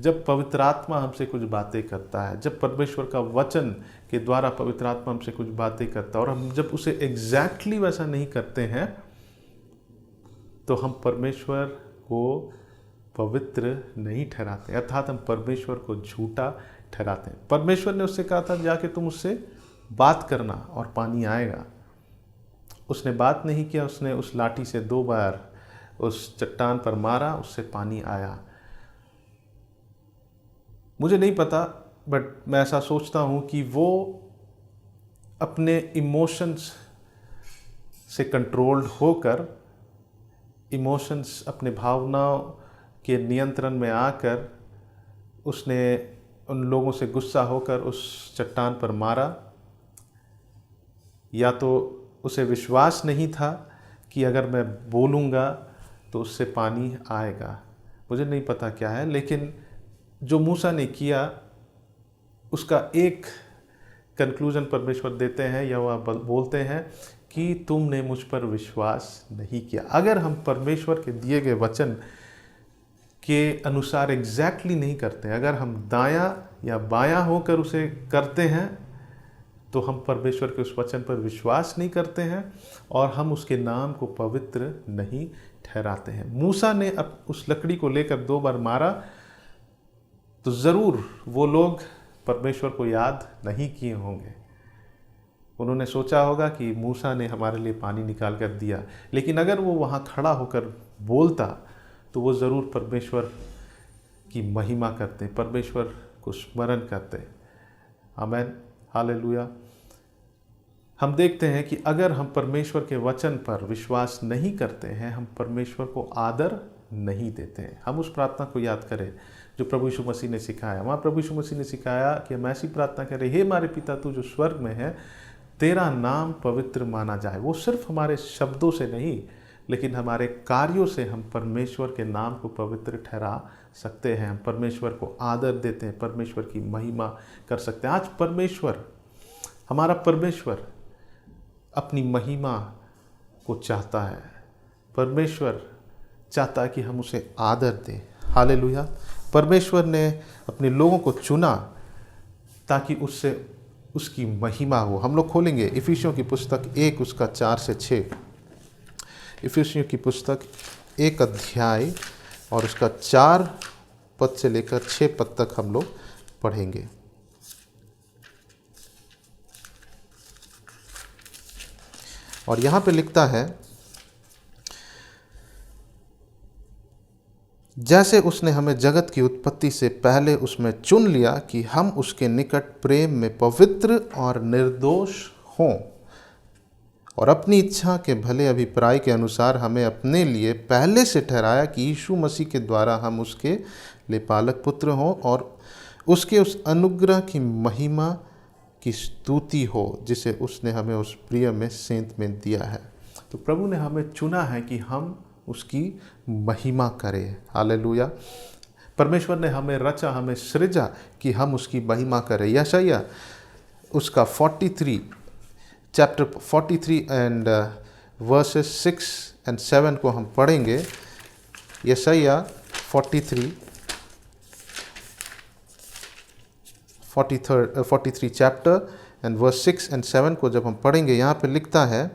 जब पवित्र आत्मा हमसे कुछ बातें करता है, जब परमेश्वर का वचन के द्वारा पवित्र आत्मा हमसे कुछ बातें करता है और हम जब उसे एग्जैक्टली वैसा नहीं करते हैं, तो हम परमेश्वर को पवित्र नहीं ठहराते, अर्थात हम परमेश्वर को झूठा ठहराते हैं। परमेश्वर ने उससे कहा था जाके तुम उससे बात करना और पानी आएगा। उसने बात नहीं किया, उसने उस लाठी से 2 बार उस चट्टान पर मारा, उससे पानी आया। मुझे नहीं पता, बट मैं ऐसा सोचता हूँ कि वो अपने इमोशंस से कंट्रोल्ड होकर, इमोशंस अपने भावनाओं के नियंत्रण में आकर उसने उन लोगों से गुस्सा होकर उस चट्टान पर मारा। या तो उसे विश्वास नहीं था कि अगर मैं बोलूँगा तो उससे पानी आएगा, मुझे नहीं पता क्या है, लेकिन जो मूसा ने किया उसका एक कंक्लूजन परमेश्वर देते हैं, या वह बोलते हैं कि तुमने मुझ पर विश्वास नहीं किया। अगर हम परमेश्वर के दिए गए वचन के अनुसार एग्जैक्टली नहीं करते, अगर हम दायां या बायां होकर उसे करते हैं, तो हम परमेश्वर के उस वचन पर विश्वास नहीं करते हैं और हम उसके नाम को पवित्र नहीं ठहराते हैं। मूसा ने अब उस लकड़ी को लेकर 2 बार मारा, तो ज़रूर वो लोग परमेश्वर को याद नहीं किए होंगे। उन्होंने सोचा होगा कि मूसा ने हमारे लिए पानी निकाल कर दिया, लेकिन अगर वो वहाँ खड़ा होकर बोलता तो वो ज़रूर परमेश्वर की महिमा करते, परमेश्वर को स्मरण करते। आमीन, हालेलुया। हम देखते हैं कि अगर हम परमेश्वर के वचन पर विश्वास नहीं करते हैं, हम परमेश्वर को आदर नहीं देते हैं। हम उस प्रार्थना को याद करें जो प्रभु यीशु मसीह ने सिखाया। वहाँ प्रभु यीशु मसीह ने सिखाया कि हम ऐसी प्रार्थना करें, हे हमारे पिता तू जो स्वर्ग में है, तेरा नाम पवित्र माना जाए। वो सिर्फ हमारे शब्दों से नहीं, लेकिन हमारे कार्यों से हम परमेश्वर के नाम को पवित्र ठहरा सकते हैं। हम परमेश्वर को आदर देते हैं, परमेश्वर की महिमा कर सकते हैं। आज परमेश्वर, हमारा परमेश्वर अपनी महिमा को चाहता है। परमेश्वर चाहता है कि हम उसे आदर दें। हालेलुया। परमेश्वर ने अपने लोगों को चुना ताकि उससे उसकी महिमा हो। हम लोग खोलेंगे इफिसियों की पुस्तक 1 उसका 4 से 6। इफिसियों की पुस्तक 1 अध्याय और उसका 4 पद से लेकर 6 पद तक हम लोग पढ़ेंगे। और यहाँ पे लिखता है, जैसे उसने हमें जगत की उत्पत्ति से पहले उसमें चुन लिया कि हम उसके निकट प्रेम में पवित्र और निर्दोष हों, और अपनी इच्छा के भले अभिप्राय के अनुसार हमें अपने लिए पहले से ठहराया कि यीशु मसीह के द्वारा हम उसके लिए पालक पुत्र हों और उसके उस अनुग्रह की महिमा की स्तुति हो जिसे उसने हमें उस प्रिय में सेंत में दिया है। तो प्रभु ने हमें चुना है कि हम उसकी महिमा करें। हालेलुया। परमेश्वर ने हमें रचा, हमें सृजा कि हम उसकी महिमा करें। यशायाह उसका 43 चैप्टर 43 एंड वर्सेस 6 and 7 को हम पढ़ेंगे। यशायाह 43 चैप्टर एंड वर्स 6 and 7 को जब हम पढ़ेंगे, यहाँ पे लिखता है,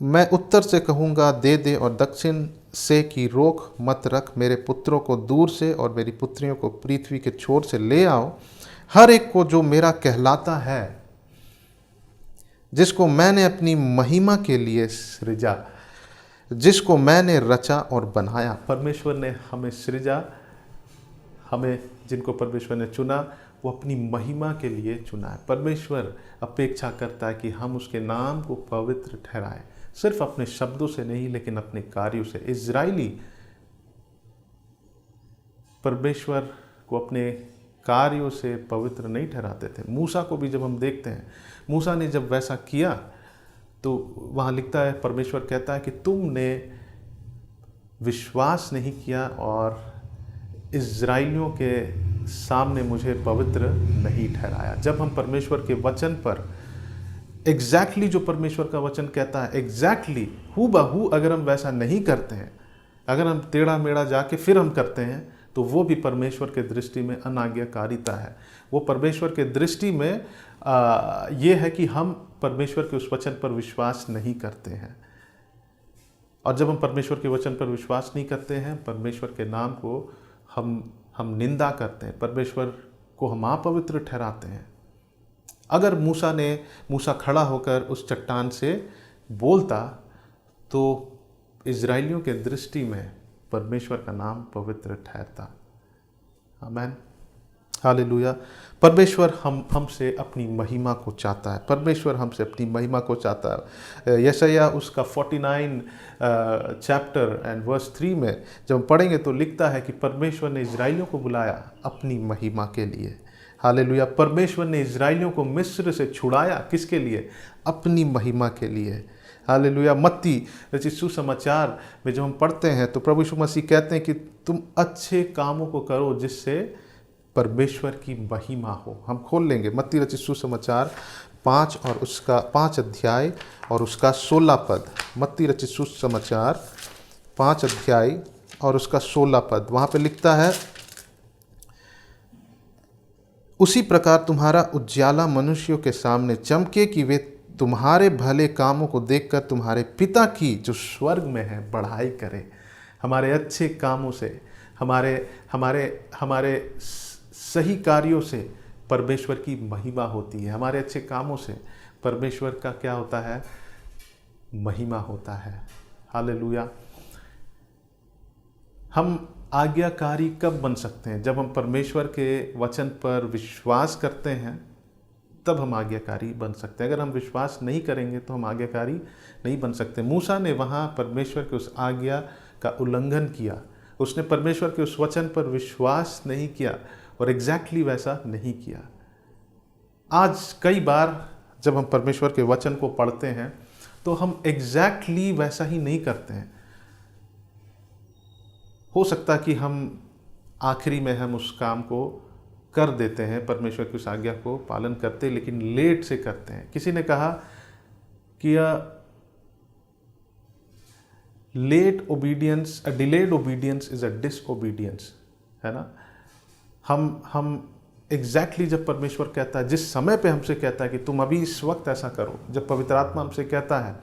मैं उत्तर से कहूँगा दे दे और दक्षिण से कि रोक मत रख। मेरे पुत्रों को दूर से और मेरी पुत्रियों को पृथ्वी के छोर से ले आओ, हर एक को जो मेरा कहलाता है, जिसको मैंने अपनी महिमा के लिए सृजा, जिसको मैंने रचा और बनाया। परमेश्वर ने हमें सृजा, हमें जिनको परमेश्वर ने चुना वो अपनी महिमा के लिए चुना है। परमेश्वर अपेक्षा करता है कि हम उसके नाम को पवित्र ठहराएं, सिर्फ अपने शब्दों से नहीं लेकिन अपने कार्यों से। इज़राइली परमेश्वर को अपने कार्यों से पवित्र नहीं ठहराते थे। मूसा को भी जब हम देखते हैं, मूसा ने जब वैसा किया तो वहाँ लिखता है, परमेश्वर कहता है कि तुमने विश्वास नहीं किया और इज़राइलियों के सामने मुझे पवित्र नहीं ठहराया। जब हम परमेश्वर के वचन पर एग्जैक्टली जो परमेश्वर का वचन कहता है, एग्जैक्टली हूबहू अगर हम वैसा नहीं करते हैं, अगर हम टेढ़ा मेढ़ा जाके फिर हम करते हैं, तो वो भी परमेश्वर के दृष्टि में अनाज्ञाकारिता है। वो परमेश्वर के दृष्टि में ये है कि हम परमेश्वर के उस वचन पर विश्वास नहीं करते हैं। और जब हम परमेश्वर के वचन पर विश्वास नहीं करते हैं, परमेश्वर के नाम को हम निंदा करते हैं, परमेश्वर को हम अपवित्र ठहराते हैं। अगर मूसा खड़ा होकर उस चट्टान से बोलता तो इजराइलियों के दृष्टि में परमेश्वर का नाम पवित्र ठहरता। आमीन, हालेलुया। परमेश्वर हमसे अपनी महिमा को चाहता है, परमेश्वर हमसे अपनी महिमा को चाहता है। यशाया उसका 49 चैप्टर एंड वर्स 3 में जब हम पढ़ेंगे तो लिखता है कि परमेश्वर ने इजराइलियों को बुलाया अपनी महिमा के लिए। हालेलुया। परमेश्वर ने इजराइलियों को मिस्र से छुड़ाया, किसके लिए? अपनी महिमा के लिए। हालेलुया। मत्ती रचित सुसमाचार में जब हम पढ़ते हैं तो प्रभु यीशु मसीह कहते हैं कि तुम अच्छे कामों को करो जिससे परमेश्वर की महिमा हो। हम खोल लेंगे मत्ती रचित सुसमाचार 5 अध्याय और उसका 16 पद। मत्ती रचित सुसमाचार 5 अध्याय और उसका 16 पद। वहाँ पे लिखता है, उसी प्रकार तुम्हारा उज्याला मनुष्यों के सामने चमके कि वे तुम्हारे भले कामों को देखकर तुम्हारे पिता की जो स्वर्ग में है बढ़ाई करें। हमारे अच्छे कामों से, हमारे सही कार्यों से परमेश्वर की महिमा होती है। हमारे अच्छे कामों से परमेश्वर का क्या होता है? महिमा होता है। हालेलुया। हम आज्ञाकारी कब बन सकते हैं? जब हम परमेश्वर के वचन पर विश्वास करते हैं, तब हम आज्ञाकारी बन सकते हैं। अगर हम विश्वास नहीं करेंगे तो हम आज्ञाकारी नहीं बन सकते। मूसा ने वहाँ परमेश्वर के उस आज्ञा का उल्लंघन किया, उसने परमेश्वर के उस वचन पर विश्वास नहीं किया और एग्जैक्टली वैसा नहीं किया। आज कई बार जब हम परमेश्वर के वचन को पढ़ते हैं तो हम एग्जैक्टली वैसा ही नहीं करते हैं। हो सकता कि हम आखिरी में हम उस काम को कर देते हैं, परमेश्वर की उस आज्ञा को पालन करते हैं, लेकिन लेट से करते हैं। किसी ने कहा कि delayed obedience is a disobedience, है ना। हम एग्जैक्टली जब परमेश्वर कहता है, जिस समय पे हमसे कहता है कि तुम अभी इस वक्त ऐसा करो, जब पवित्र आत्मा हमसे कहता है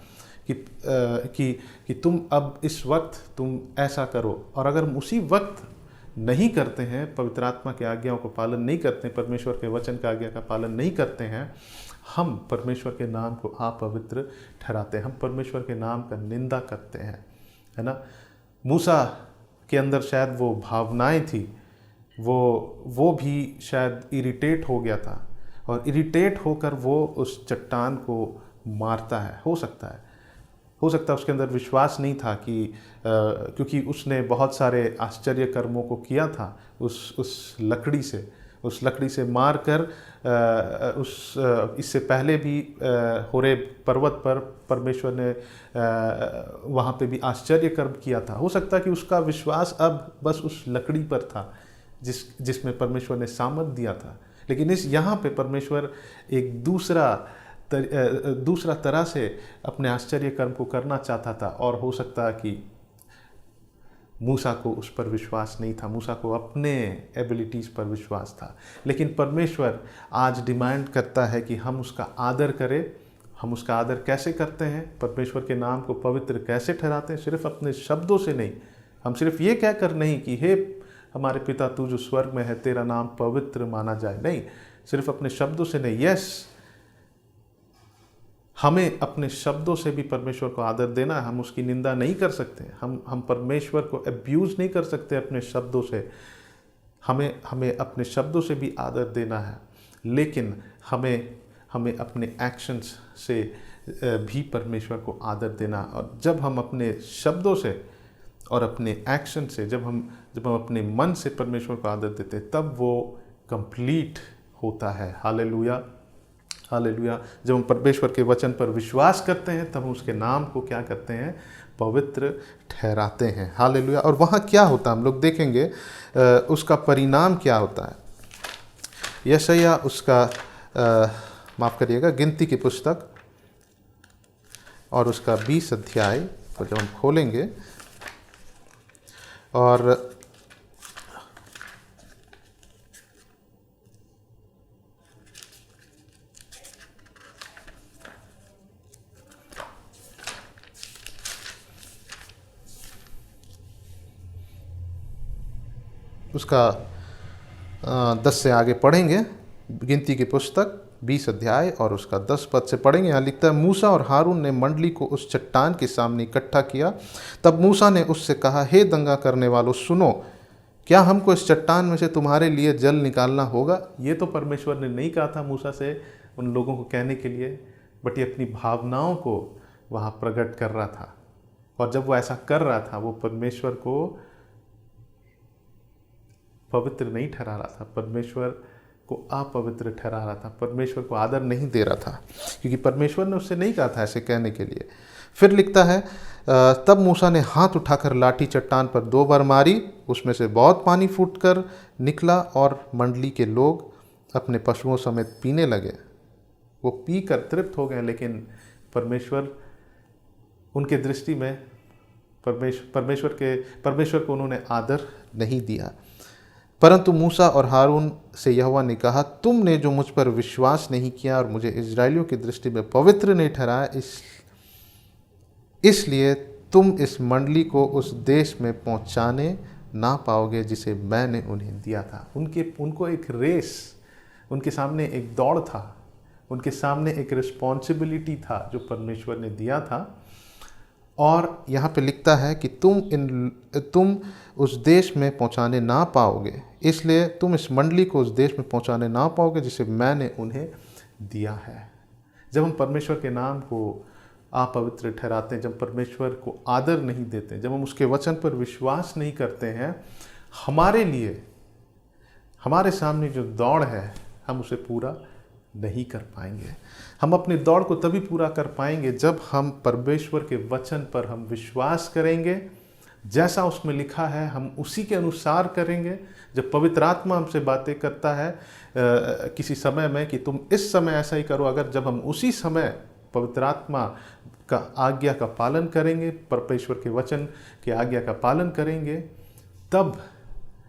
कि तुम अब इस वक्त तुम ऐसा करो, और अगर हम उसी वक्त नहीं करते हैं, पवित्र आत्मा की आज्ञाओं को पालन नहीं करते हैं, परमेश्वर के वचन का आज्ञा का पालन नहीं करते हैं, हम परमेश्वर के नाम को अपवित्र ठहराते हैं, हम परमेश्वर के नाम का निंदा करते हैं, है ना। मूसा के अंदर शायद वो भावनाएं थी, वो भी शायद इरिटेट हो गया था, और इरिटेट होकर वो उस चट्टान को मारता है। हो सकता है उसके अंदर विश्वास नहीं था कि क्योंकि उसने बहुत सारे आश्चर्य कर्मों को किया था उस लकड़ी से मार कर इससे पहले भी होरेब पर्वत पर परमेश्वर ने वहाँ पे भी आश्चर्य कर्म किया था। हो सकता है कि उसका विश्वास अब बस उस लकड़ी पर था जिसमें परमेश्वर ने सामर्थ दिया था, लेकिन यहाँ पे परमेश्वर एक दूसरा तरह से अपने आश्चर्य कर्म को करना चाहता था, और हो सकता है कि मूसा को उस पर विश्वास नहीं था, मूसा को अपने एबिलिटीज़ पर विश्वास था। लेकिन परमेश्वर आज डिमांड करता है कि हम उसका आदर करें। हम उसका आदर कैसे करते हैं? परमेश्वर के नाम को पवित्र कैसे ठहराते हैं? सिर्फ अपने शब्दों से नहीं, हम सिर्फ ये कहकर नहीं कि हे हमारे पिता तू जो स्वर्ग में है तेरा नाम पवित्र माना जाए, नहीं, सिर्फ अपने शब्दों से नहीं। यस, हमें अपने शब्दों से भी परमेश्वर को आदर देना है। हम उसकी निंदा नहीं कर सकते, हम परमेश्वर को अब्यूज़ नहीं कर सकते अपने शब्दों से। हमें अपने शब्दों से भी आदर देना है, लेकिन हमें अपने एक्शंस से भी परमेश्वर को आदर देना। और जब हम अपने शब्दों से और अपने एक्शन से, जब हम अपने मन से परमेश्वर को आदर देते हैं, तब वो कंप्लीट होता है। Hallelujah, hallelujah. जब हम परमेश्वर के वचन पर विश्वास करते हैं, तब हम उसके नाम को क्या करते हैं? पवित्र ठहराते हैं। हालेलुया। और वहाँ क्या होता है हम लोग देखेंगे, उसका परिणाम क्या होता है। यशाया उसका माफ़ करिएगा, गिनती की पुस्तक और उसका 20 अध्याय को जब हम खोलेंगे और उसका 10 से आगे पढ़ेंगे। गिनती की पुस्तक 20 अध्याय और उसका 10 पद से पढ़ेंगे। यहाँ लिखता है, मूसा और हारून ने मंडली को उस चट्टान के सामने इकट्ठा किया। तब मूसा ने उससे कहा, हे दंगा करने वालों, सुनो, क्या हमको इस चट्टान में से तुम्हारे लिए जल निकालना होगा? ये तो परमेश्वर ने नहीं कहा था मूसा से उन लोगों को कहने के लिए, बट ये अपनी भावनाओं को वहाँ प्रकट कर रहा था। और जब वो ऐसा कर रहा था, वो परमेश्वर को पवित्र नहीं ठहरा रहा था, परमेश्वर को अपवित्र ठहरा रहा था, परमेश्वर को आदर नहीं दे रहा था, क्योंकि परमेश्वर ने उससे नहीं कहा था ऐसे कहने के लिए। फिर लिखता है, तब मूसा ने हाथ उठाकर लाठी चट्टान पर 2 बार मारी, उसमें से बहुत पानी फूटकर निकला और मंडली के लोग अपने पशुओं समेत पीने लगे। वो पी कर तृप्त हो गए, लेकिन परमेश्वर उनके दृष्टि में परमेश्वर को उन्होंने आदर नहीं दिया। परंतु मूसा और हारून से यहोवा ने कहा, तुमने जो मुझ पर विश्वास नहीं किया और मुझे इजराइलियों की दृष्टि में पवित्र नहीं ठहराया, इसलिए तुम इस मंडली को उस देश में पहुंचाने ना पाओगे जिसे मैंने उन्हें दिया था। उनको एक रेस, उनके सामने एक दौड़ था, उनके सामने एक रिस्पॉन्सिबिलिटी था जो परमेश्वर ने दिया था। और यहाँ पे लिखता है कि तुम उस देश में पहुँचाने ना पाओगे, इसलिए तुम इस मंडली को उस देश में पहुँचाने ना पाओगे जिसे मैंने उन्हें दिया है। जब हम परमेश्वर के नाम को अपवित्र ठहराते हैं, जब परमेश्वर को आदर नहीं देते, जब हम उसके वचन पर विश्वास नहीं करते हैं, हमारे लिए हमारे सामने जो दौड़ है हम उसे पूरा नहीं कर पाएंगे। हम अपनी दौड़ को तभी पूरा कर पाएंगे जब हम परमेश्वर के वचन पर हम विश्वास करेंगे, जैसा उसमें लिखा है हम उसी के अनुसार करेंगे। जब पवित्र आत्मा हमसे बातें करता है किसी समय में कि तुम इस समय ऐसा ही करो, अगर जब हम उसी समय पवित्र आत्मा का आज्ञा का पालन करेंगे, परमेश्वर के वचन की आज्ञा का पालन करेंगे, तब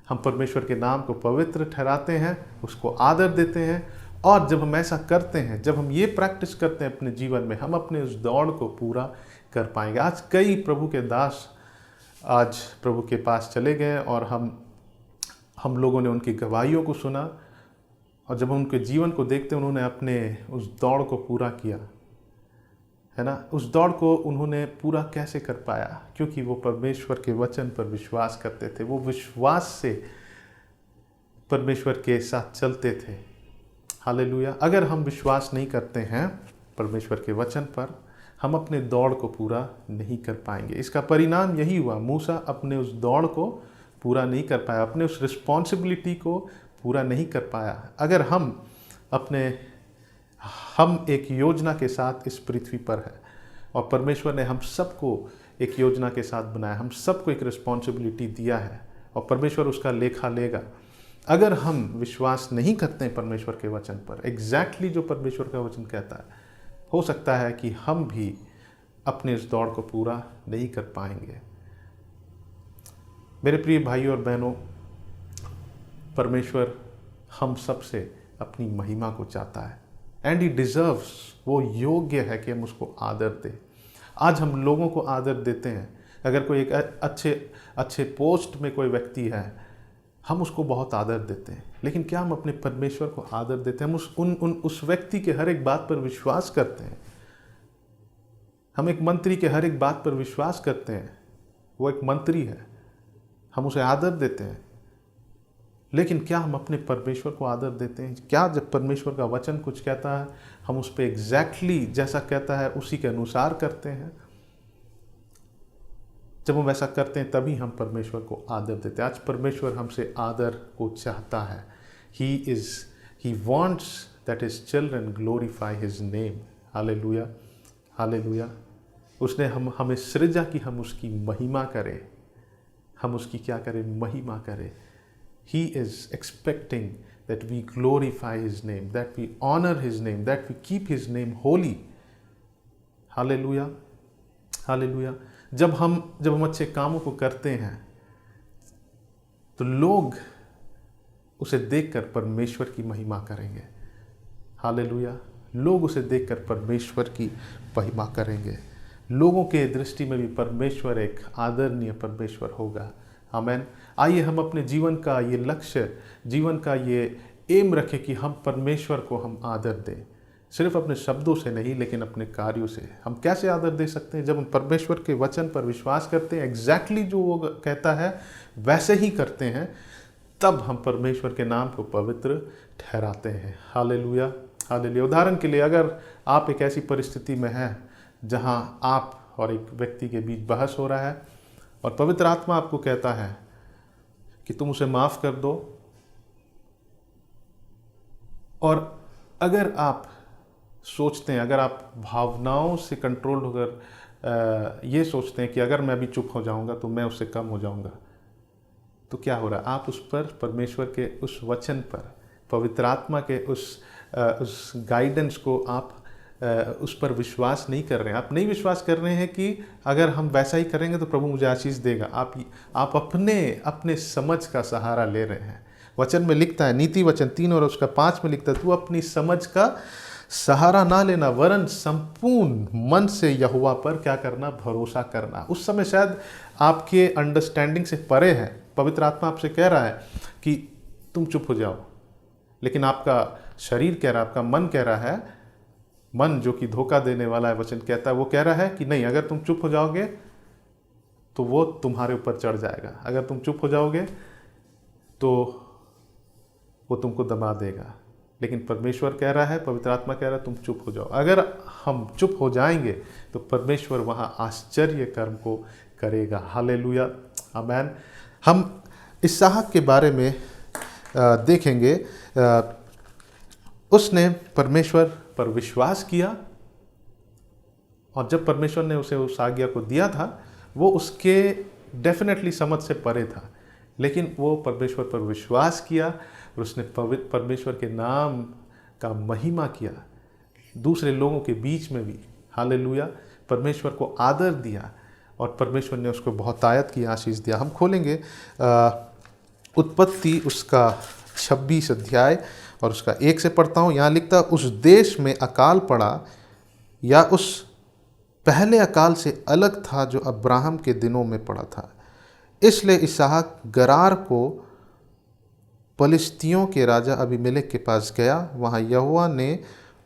हम परमेश्वर के नाम को पवित्र ठहराते हैं, उसको आदर देते हैं। और जब हम ऐसा करते हैं, जब हम ये प्रैक्टिस करते हैं अपने जीवन में, हम अपने उस दौड़ को पूरा कर पाएंगे। आज कई प्रभु के दास आज प्रभु के पास चले गए और हम लोगों ने उनकी गवाहियों को सुना, और जब हम उनके जीवन को देखते हैं, उन्होंने अपने उस दौड़ को पूरा किया है ना। उस दौड़ को उन्होंने पूरा कैसे कर पाया? क्योंकि वो परमेश्वर के वचन पर विश्वास करते थे, वो विश्वास से परमेश्वर के साथ चलते थे। हालेलुया। अगर हम विश्वास नहीं करते हैं परमेश्वर के वचन पर, हम अपने दौड़ को पूरा नहीं कर पाएंगे। इसका परिणाम यही हुआ, मूसा अपने उस दौड़ को पूरा नहीं कर पाया, अपने उस रिस्पॉन्सिबिलिटी को पूरा नहीं कर पाया। अगर हम एक योजना के साथ इस पृथ्वी पर है और परमेश्वर ने हम सबको एक योजना के साथ बनाया, हम सबको एक रिस्पॉन्सिबिलिटी दिया है और परमेश्वर उसका लेखा लेगा। अगर हम विश्वास नहीं करते हैं परमेश्वर के वचन पर, एग्जैक्टली जो परमेश्वर का वचन कहता है, हो सकता है कि हम भी अपने इस दौड़ को पूरा नहीं कर पाएंगे। मेरे प्रिय भाइयों और बहनों, परमेश्वर हम सब से अपनी महिमा को चाहता है, एंड ही डिजर्व्स, वो योग्य है कि हम उसको आदर दें। आज हम लोगों को आदर देते हैं। अगर कोई एक अच्छे पोस्ट में कोई व्यक्ति है, हम उसको बहुत आदर देते हैं, लेकिन क्या हम अपने परमेश्वर को आदर देते हैं? हम उस व्यक्ति के हर एक बात पर विश्वास करते हैं। हम एक मंत्री के हर एक बात पर विश्वास करते हैं, वो एक मंत्री है, हम उसे आदर देते हैं। लेकिन क्या हम अपने परमेश्वर को आदर देते हैं? क्या जब परमेश्वर का वचन कुछ कहता है, हम उस पर एग्जैक्टली जैसा कहता है उसी के अनुसार करते हैं? जब हम ऐसा करते हैं तभी हम परमेश्वर को आदर देते हैं। आज परमेश्वर हमसे आदर को चाहता है। He wants that his children glorify his name. Hallelujah, hallelujah. उसने हमें सृजा कि हम उसकी महिमा करें। हम उसकी क्या करें? महिमा करें। He is expecting that we glorify his name, that we honor his name, that we keep his name holy. Hallelujah, hallelujah. जब हम अच्छे कामों को करते हैं तो लोग उसे देखकर परमेश्वर की महिमा करेंगे। हालेलुया। लोग उसे देखकर परमेश्वर की महिमा करेंगे। लोगों के दृष्टि में भी परमेश्वर एक आदरणीय परमेश्वर होगा, आमेन। आइए हम अपने जीवन का ये लक्ष्य, जीवन का ये एम रखें कि हम परमेश्वर को हम आदर दें, सिर्फ अपने शब्दों से नहीं लेकिन अपने कार्यों से। हम कैसे आदर दे सकते हैं? जब हम परमेश्वर के वचन पर विश्वास करते हैं, एग्जैक्टली जो वो कहता है वैसे ही करते हैं, तब हम परमेश्वर के नाम को पवित्र ठहराते हैं। Hallelujah, hallelujah. उदाहरण के लिए, अगर आप एक ऐसी परिस्थिति में हैं जहां आप और एक व्यक्ति के बीच बहस हो रहा है और पवित्र आत्मा आपको कहता है कि तुम उसे माफ़ कर दो, और अगर आप सोचते हैं, अगर आप भावनाओं से कंट्रोल होकर ये सोचते हैं कि अगर मैं भी चुप हो जाऊंगा तो मैं उससे कम हो जाऊंगा, तो क्या हो रहा है? आप उस पर, परमेश्वर के उस वचन पर, पवित्र आत्मा के उस गाइडेंस को आप उस पर विश्वास नहीं कर रहे हैं। आप नहीं विश्वास कर रहे हैं कि अगर हम वैसा ही करेंगे तो प्रभु मुझे आशीष देगा। आप अपने समझ का सहारा ले रहे हैं। वचन में लिखता है, नीति वचन 3 और उसका 5 में लिखता है, तू अपनी समझ का सहारा ना लेना, वरन संपूर्ण मन से यहोवा पर क्या करना? भरोसा करना। उस समय शायद आपके अंडरस्टैंडिंग से परे है। पवित्र आत्मा आपसे कह रहा है कि तुम चुप हो जाओ, लेकिन आपका शरीर कह रहा है, आपका मन कह रहा है, मन जो कि धोखा देने वाला है, वचन कहता है, वो कह रहा है कि नहीं, अगर तुम चुप हो जाओगे तो वो तुम्हारे ऊपर चढ़ जाएगा, अगर तुम चुप हो जाओगे तो वो तुमको दबा देगा। लेकिन परमेश्वर कह रहा है, पवित्र आत्मा कह रहा है, तुम चुप हो जाओ। अगर हम चुप हो जाएंगे तो परमेश्वर वहाँ आश्चर्य कर्म को करेगा। हालेलुया, आमेन। हम इसहाक के बारे में देखेंगे। उसने परमेश्वर पर विश्वास किया, और जब परमेश्वर ने उसे उस आज्ञा को दिया था, वो उसके डेफिनेटली समझ से परे था, लेकिन वो परमेश्वर पर विश्वास किया और उसने परमेश्वर के नाम का महिमा किया दूसरे लोगों के बीच में भी। हालेलुया, परमेश्वर को आदर दिया और परमेश्वर ने उसको बहुतायत की आशीष दिया। हम खोलेंगे उत्पत्ति उसका 26 अध्याय और उसका 1 से पढ़ता हूँ। यहाँ लिखता, उस देश में अकाल पड़ा, या उस पहले अकाल से अलग था जो अब्राहम के दिनों में पड़ा था। इसलिए इसहाक गरार को पलिश्तियों के राजा अबीमेलेक के पास गया। वहाँ यहोवा ने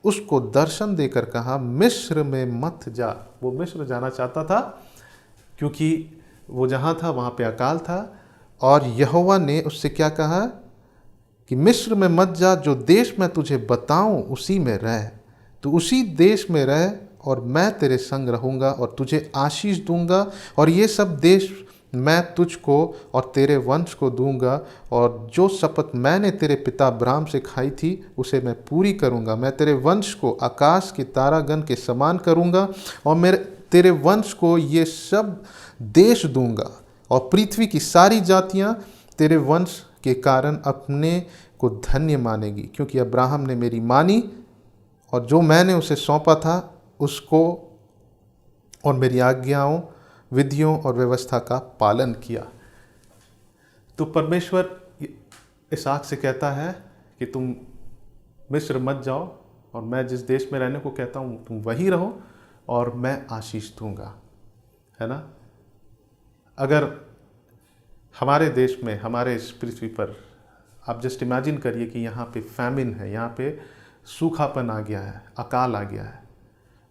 उसको दर्शन देकर कहा, मिस्र में मत जा। वो मिस्र जाना चाहता था क्योंकि वो जहाँ था वहाँ पे अकाल था, और यहोवा ने उससे क्या कहा कि मिस्र में मत जा, जो देश मैं तुझे बताऊं उसी में रह। तो उसी देश में रह और मैं तेरे संग रहूँगा और तुझे आशीष दूंगा, और ये सब देश मैं तुझको और तेरे वंश को दूंगा, और जो शपथ मैंने तेरे पिता अब्राहम से खाई थी उसे मैं पूरी करूंगा। मैं तेरे वंश को आकाश के तारागण के समान करूंगा, और तेरे वंश को ये सब देश दूंगा, और पृथ्वी की सारी जातियां तेरे वंश के कारण अपने को धन्य मानेगी, क्योंकि अब्राहम ने मेरी मानी और जो मैंने उसे सौंपा था उसको, और मेरी आज्ञाओं, विधियों और व्यवस्था का पालन किया। तो परमेश्वर इसहाक से कहता है कि तुम मिस्र मत जाओ, और मैं जिस देश में रहने को कहता हूँ तुम वहीं रहो, और मैं आशीष दूंगा। है ना? अगर हमारे देश में, हमारे इस पृथ्वी पर, आप जस्ट इमेजिन करिए कि यहाँ पे फैमिन है, यहाँ पे सूखापन आ गया है, अकाल आ गया है,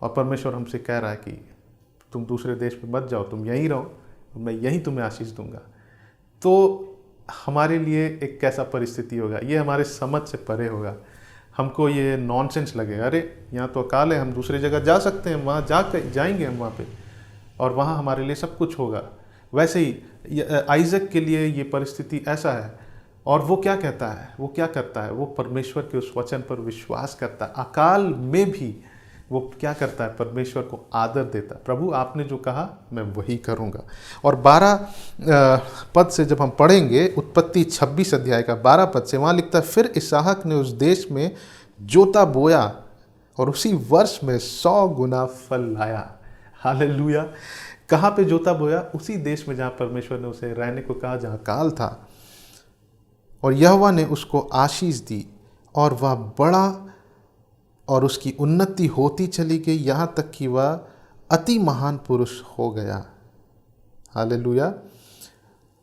और परमेश्वर हमसे कह रहा है कि तुम दूसरे देश में मत जाओ, तुम यहीं रहो, मैं यहीं तुम्हें आशीष दूंगा। तो हमारे लिए एक कैसा परिस्थिति होगा? ये हमारे समझ से परे होगा। हमको ये नॉनसेंस लगेगा, अरे यहाँ तो अकाल है, हम दूसरी जगह जा सकते हैं, वहाँ जाएंगे हम वहाँ पे, और वहाँ हमारे लिए सब कुछ होगा। वैसे ही आइजक के लिए ये परिस्थिति ऐसा है, और वो क्या कहता है, वो क्या करता है? वो परमेश्वर के उस वचन पर विश्वास करता है। अकाल में भी वो क्या करता है? परमेश्वर को आदर देता है। प्रभु आपने जो कहा मैं वही करूँगा। और 12 पद से जब हम पढ़ेंगे, उत्पत्ति 26 अध्याय का 12 पद से, वहाँ लिखता है, फिर इसहाक ने उस देश में जोता बोया और उसी वर्ष में 100 गुना फल लाया। हालेलुया। कहाँ पे जोता बोया? उसी देश में जहाँ परमेश्वर ने उसे रहने को कहा, जहाँ काल था। और यहोवा ने उसको आशीष दी, और वह बड़ा और उसकी उन्नति होती चली गई, यहाँ तक कि वह अति महान पुरुष हो गया। हालेलुया।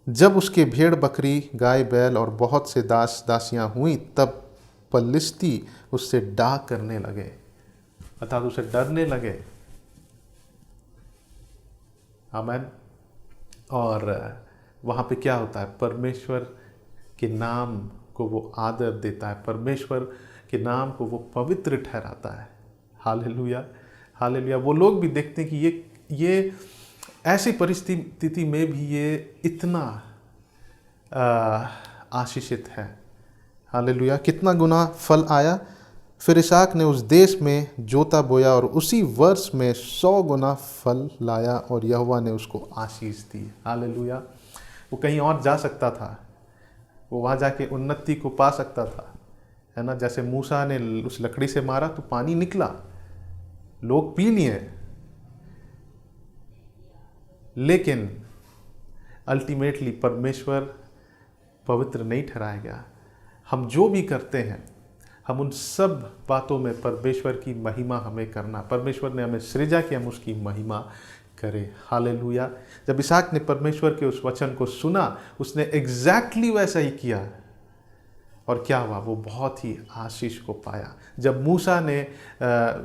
जब उसके भेड़ बकरी गाय बैल और बहुत से दास दासियां हुई तब पलिश्ती उससे डाह करने लगे, अर्थात उसे डरने लगे। आमीन। और वहाँ पे क्या होता है, परमेश्वर के नाम को वो आदर देता है, परमेश्वर के नाम को वो पवित्र ठहराता है। Hallelujah, hallelujah. वो लोग भी देखते हैं कि ये ऐसी परिस्थिति में भी ये इतना आशीषित है। हालेलुया। कितना गुना फल आया। फिर इसहाक ने उस देश में जोता बोया और उसी वर्ष में 100 गुना फल लाया और यहोवा ने उसको आशीष दी। हालेलुया। वो कहीं और जा सकता था, वो वहाँ जाके उन्नति को पा सकता था, है ना। जैसे मूसा ने उस लकड़ी से मारा तो पानी निकला, लोग पी लिए, लेकिन अल्टीमेटली परमेश्वर पवित्र नहीं ठहराया गया। हम जो भी करते हैं, हम उन सब बातों में परमेश्वर की महिमा हमें करना। परमेश्वर ने हमें सृजा कि हम उसकी महिमा करें। हालेलुया। जब इसहाक ने परमेश्वर के उस वचन को सुना, उसने एग्जैक्टली वैसा ही किया, और क्या हुआ, वो बहुत ही आशीष को पाया। जब मूसा ने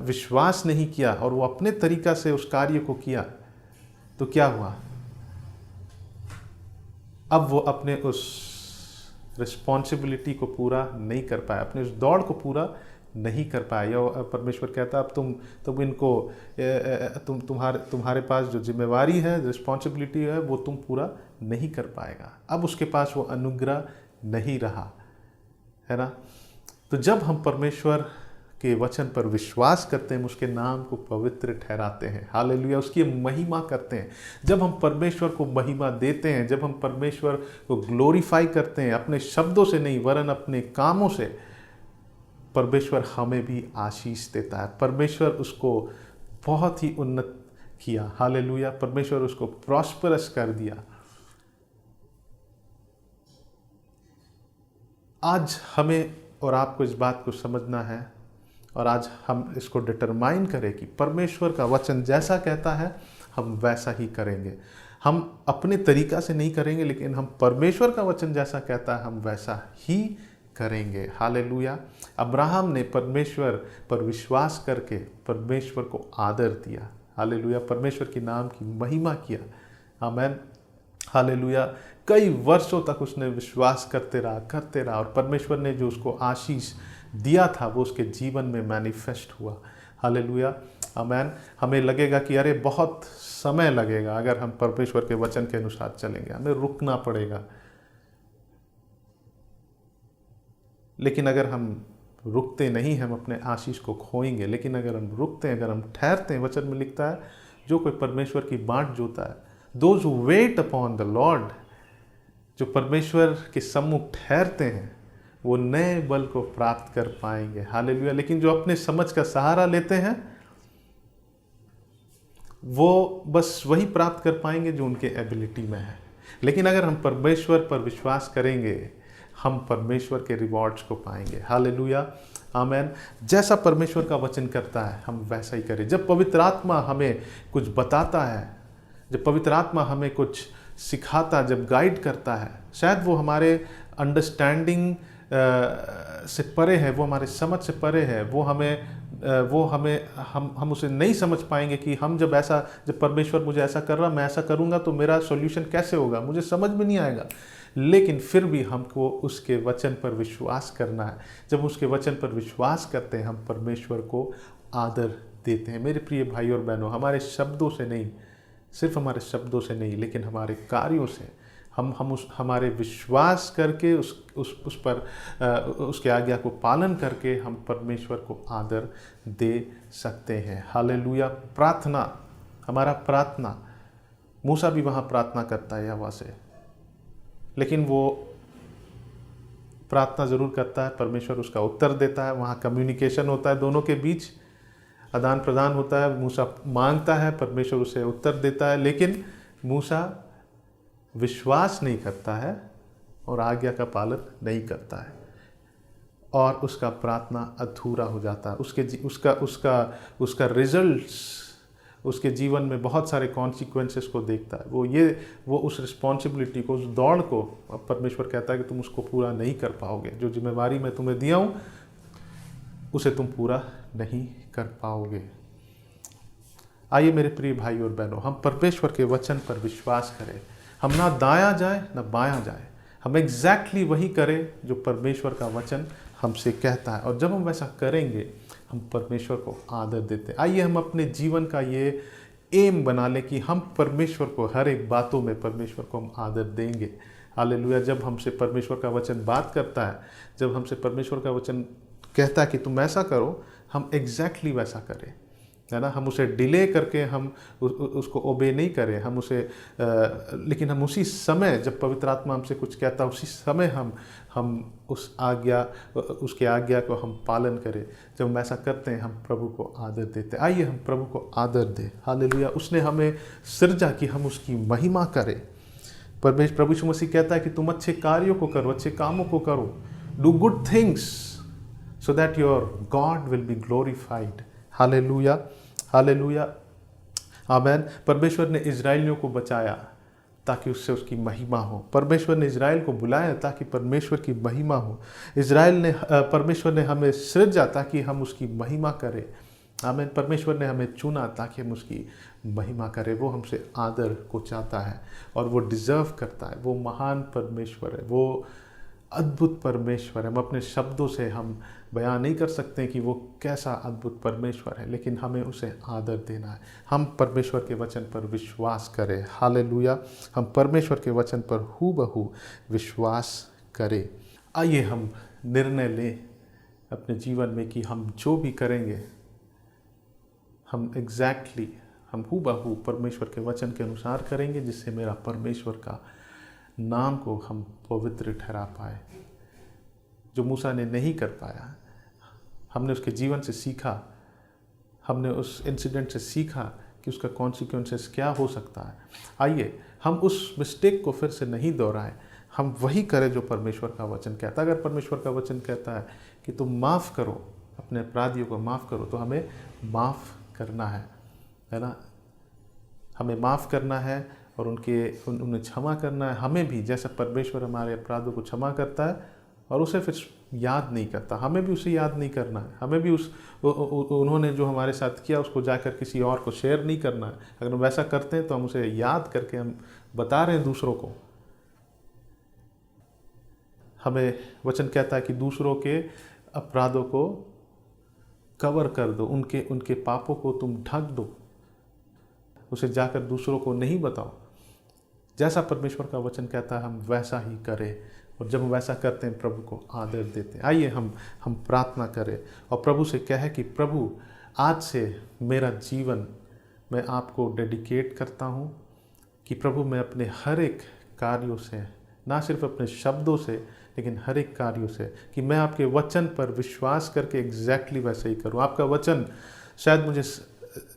विश्वास नहीं किया और वो अपने तरीका से उस कार्य को किया, तो क्या हुआ, अब वो अपने उस रिस्पॉन्सिबिलिटी को पूरा नहीं कर पाया, अपने उस दौड़ को पूरा नहीं कर पाया। या परमेश्वर कहता अब तुम इनको तुम्हारे पास जो जिम्मेवारी है, रिस्पॉन्सिबिलिटी है, वो तुम पूरा नहीं कर पाएगा। अब उसके पास वो अनुग्रह नहीं रहा, है ना। तो जब हम परमेश्वर के वचन पर विश्वास करते हैं, उसके नाम को पवित्र ठहराते हैं, हालेलुया, उसकी महिमा करते हैं। जब हम परमेश्वर को महिमा देते हैं, जब हम परमेश्वर को ग्लोरीफाई करते हैं, अपने शब्दों से नहीं वरन अपने कामों से, परमेश्वर हमें भी आशीष देता है। परमेश्वर उसको बहुत ही उन्नत किया। हालेलुया। परमेश्वर उसको प्रॉस्परस कर दिया। आज हमें और आपको इस बात को समझना है, और आज हम इसको डिटरमाइन करें कि परमेश्वर का वचन जैसा कहता है हम वैसा ही करेंगे। हम अपने तरीका से नहीं करेंगे, लेकिन हम परमेश्वर का वचन जैसा कहता है हम वैसा ही करेंगे। हालेलुया। अब्राहम ने परमेश्वर पर विश्वास करके परमेश्वर को आदर दिया। हालेलुया। परमेश्वर के नाम की महिमा किया। आमीन। हालेलुया। कई वर्षों तक उसने विश्वास करते रहा, और परमेश्वर ने जो उसको आशीष दिया था वो उसके जीवन में मैनिफेस्ट हुआ। हालेलुया। आमीन। हमें लगेगा कि अरे बहुत समय लगेगा, अगर हम परमेश्वर के वचन के अनुसार चलेंगे हमें रुकना पड़ेगा, लेकिन अगर हम रुकते नहीं, हम अपने आशीष को खोएंगे। लेकिन अगर हम रुकते हैं, अगर हम ठहरते हैं, वचन में लिखता है जो कोई परमेश्वर की बाट जोता है, those who weight upon the Lord, जो परमेश्वर के सम्मुख ठहरते हैं वो नए बल को प्राप्त कर पाएंगे। हालेलुया। लेकिन जो अपने समझ का सहारा लेते हैं वो बस वही प्राप्त कर पाएंगे जो उनके एबिलिटी में है। लेकिन अगर हम परमेश्वर पर विश्वास करेंगे, हम परमेश्वर के रिवॉर्ड्स को पाएंगे। हालेलुया। आमीन। जैसा परमेश्वर का वचन करता है हम वैसा ही करें। जब पवित्र आत्मा हमें कुछ बताता है, जब पवित्र आत्मा हमें कुछ सिखाता, जब गाइड करता है, शायद वो हमारे अंडरस्टैंडिंग से परे है, वो हमारे समझ से परे है, हम उसे नहीं समझ पाएंगे कि हम जब परमेश्वर मुझे ऐसा कर रहा, मैं ऐसा करूँगा तो मेरा सॉल्यूशन कैसे होगा, मुझे समझ में नहीं आएगा। लेकिन फिर भी हमको उसके वचन पर विश्वास करना है। जब उसके वचन पर विश्वास करते हैं हम परमेश्वर को आदर देते हैं। मेरे प्रिय भाई और बहनों, हमारे शब्दों से नहीं, सिर्फ हमारे शब्दों से नहीं, लेकिन हमारे कार्यों से हमारे विश्वास करके उस पर उसके आज्ञा को पालन करके हम परमेश्वर को आदर दे सकते हैं। हालेलुया। प्रार्थना, हमारा प्रार्थना, मूसा भी वहाँ प्रार्थना करता है यहोवा से, लेकिन वो प्रार्थना ज़रूर करता है, परमेश्वर उसका उत्तर देता है। वहाँ कम्युनिकेशन होता है, दोनों के बीच आदान प्रदान होता है। मूसा मांगता है, परमेश्वर उसे उत्तर देता है, लेकिन मूसा विश्वास नहीं करता है और आज्ञा का पालन नहीं करता है, और उसका प्रार्थना अधूरा हो जाता है। उसका रिजल्ट्स उसके जीवन में बहुत सारे कॉन्सिक्वेंसेस को देखता है, वो उस रिस्पॉन्सिबिलिटी को, उस दौड़ को, अब परमेश्वर कहता है कि तुम उसको पूरा नहीं कर पाओगे। जो जिम्मेवारी मैं तुम्हें दिया हूँ उसे तुम पूरा नहीं कर पाओगे। आइए मेरे प्रिय भाई और बहनों, हम परमेश्वर के वचन पर विश्वास करें। हम ना दायां जाए ना बायां जाए, हम एग्जैक्टली वही करें जो परमेश्वर का वचन हमसे कहता है। और जब हम वैसा करेंगे हम परमेश्वर को आदर देते हैं। आइए हम अपने जीवन का ये एम बना लें कि हम परमेश्वर को हर एक बातों में परमेश्वर को हम आदर देंगे। हालेलुया। जब हमसे परमेश्वर का वचन बात करता है, जब हमसे परमेश्वर का वचन कहता है कि तुम ऐसा करो, हम एग्जैक्टली वैसा करें, है ना। हम उसे डिले करके हम उसको ओबे नहीं करें, हम उसे लेकिन हम उसी समय जब पवित्र आत्मा हमसे कुछ कहता है उसी समय हम उसके आज्ञा को हम पालन करें। जब हम ऐसा करते हैं हम प्रभु को आदर देते हैं। आइए हम प्रभु को आदर दें। हालेलुया। उसने हमें सृजा कि हम उसकी महिमा करें। प्रभु यीशु मसीह कहता है कि तुम अच्छे कार्यों को करो, अच्छे कामों को करो, do good things so that your God will be glorified. Hallelujah, hallelujah, amen. परमेश्वर ने इजराइलियों को बचाया ताकि उससे उसकी महिमा हो। परमेश्वर ने इजराइल को बुलाया ताकि परमेश्वर की महिमा हो। परमेश्वर ने हमें सृजा ताकि हम उसकी महिमा करें। आमीन। परमेश्वर ने हमें चुना ताकि हम उसकी महिमा करें। वो हमसे आदर को चाहता है और वो डिज़र्व करता है। वो महान परमेश्वर है, वो अद्भुत परमेश्वर है। हम अपने शब्दों से हम बयान नहीं कर सकते कि वो कैसा अद्भुत परमेश्वर है, लेकिन हमें उसे आदर देना है। हम परमेश्वर के वचन पर विश्वास करें। हालेलुया। हम परमेश्वर के वचन पर हूबहू विश्वास करें। आइए हम निर्णय लें अपने जीवन में कि हम जो भी करेंगे हम हम हूबहू परमेश्वर के वचन के अनुसार करेंगे, जिससे मेरा परमेश्वर का नाम को हम पवित्र ठहरा पाए। जो मूसा ने नहीं कर पाया, हमने उसके जीवन से सीखा, हमने उस इंसिडेंट से सीखा कि उसका कॉन्सिक्वेंसेस क्या हो सकता है। आइए हम उस मिस्टेक को फिर से नहीं दोहराएं, हम वही करें जो परमेश्वर का वचन कहता है। अगर परमेश्वर का वचन कहता है कि तुम माफ़ करो, अपने अपराधियों को माफ़ करो, तो हमें माफ़ करना है ना। हमें माफ़ करना है और उन्हें क्षमा करना है। हमें भी जैसा परमेश्वर हमारे अपराधों को क्षमा करता है और उसे फिर याद नहीं करता, हमें भी उसे याद नहीं करना है। हमें भी उन्होंने जो हमारे साथ किया उसको जाकर किसी और को शेयर नहीं करना है। अगर हम वैसा करते हैं तो हम उसे याद करके हम बता रहे हैं दूसरों को। हमें वचन कहता है कि दूसरों के अपराधों को कवर कर दो, उनके पापों को तुम ढक दो, उसे जाकर दूसरों को नहीं बताओ। जैसा परमेश्वर का वचन कहता है हम वैसा ही करें, और जब हम वैसा करते हैं प्रभु को आदर देते हैं। आइए हम प्रार्थना करें और प्रभु से कहें कि प्रभु आज से मेरा जीवन मैं आपको डेडिकेट करता हूँ कि प्रभु मैं अपने हर एक कार्यों से, ना सिर्फ अपने शब्दों से लेकिन हर एक कार्यों से, कि मैं आपके वचन पर विश्वास करके एग्जैक्टली वैसे ही करूँ। आपका वचन शायद मुझे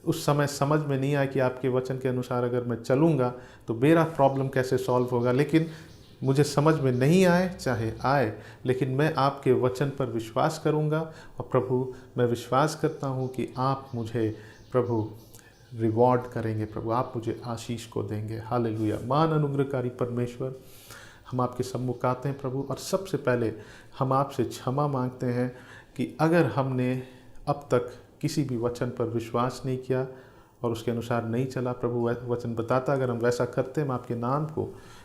उस समय समझ में नहीं आया कि आपके वचन के अनुसार अगर मैं चलूँगा तो मेरा प्रॉब्लम कैसे सॉल्व होगा, लेकिन मुझे समझ में नहीं आए चाहे आए, लेकिन मैं आपके वचन पर विश्वास करूँगा। और प्रभु मैं विश्वास करता हूँ कि आप मुझे प्रभु रिवॉर्ड करेंगे, प्रभु आप मुझे आशीष को देंगे। हालेलुया। महान अनुग्रहकारी परमेश्वर, हम आपके सम्मुख आते हैं प्रभु, और सबसे पहले हम आपसे क्षमा मांगते हैं कि अगर हमने अब तक किसी भी वचन पर विश्वास नहीं किया और उसके अनुसार नहीं चला। प्रभु वचन बताता अगर हम वैसा करते हैं हम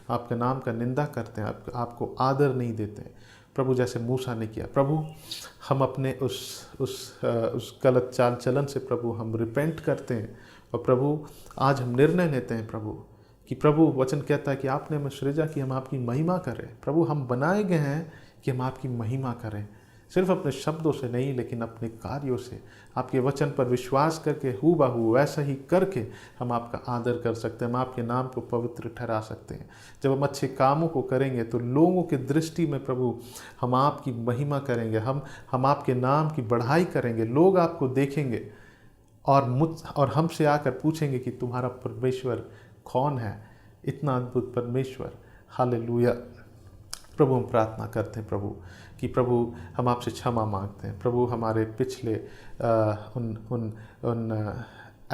आपके नाम का निंदा करते हैं, आपको आदर नहीं देते हैं प्रभु, जैसे मूसा ने किया। प्रभु हम अपने उस गलत चाल चलन से प्रभु हम रिपेंट करते हैं, और प्रभु आज हम निर्णय लेते हैं प्रभु कि प्रभु वचन कहता है कि आपने हमें सृजा कि हम आपकी महिमा करें। प्रभु हम बनाए गए हैं कि हम आपकी महिमा करें, सिर्फ अपने शब्दों से नहीं लेकिन अपने कार्यों से। आपके वचन पर विश्वास करके हूबहू वैसा ही करके हम आपका आदर कर सकते हैं, हम आपके नाम को पवित्र ठहरा सकते हैं। जब हम अच्छे कामों को करेंगे तो लोगों की दृष्टि में प्रभु हम आपकी महिमा करेंगे, हम आपके नाम की बढ़ाई करेंगे। लोग आपको देखेंगे और हमसे आकर पूछेंगे कि तुम्हारा परमेश्वर कौन है, इतना अद्भुत परमेश्वर। हालेलुया। प्रभु हम प्रार्थना करते हैं प्रभु कि प्रभु हम आपसे क्षमा मांगते हैं प्रभु, हमारे पिछले उन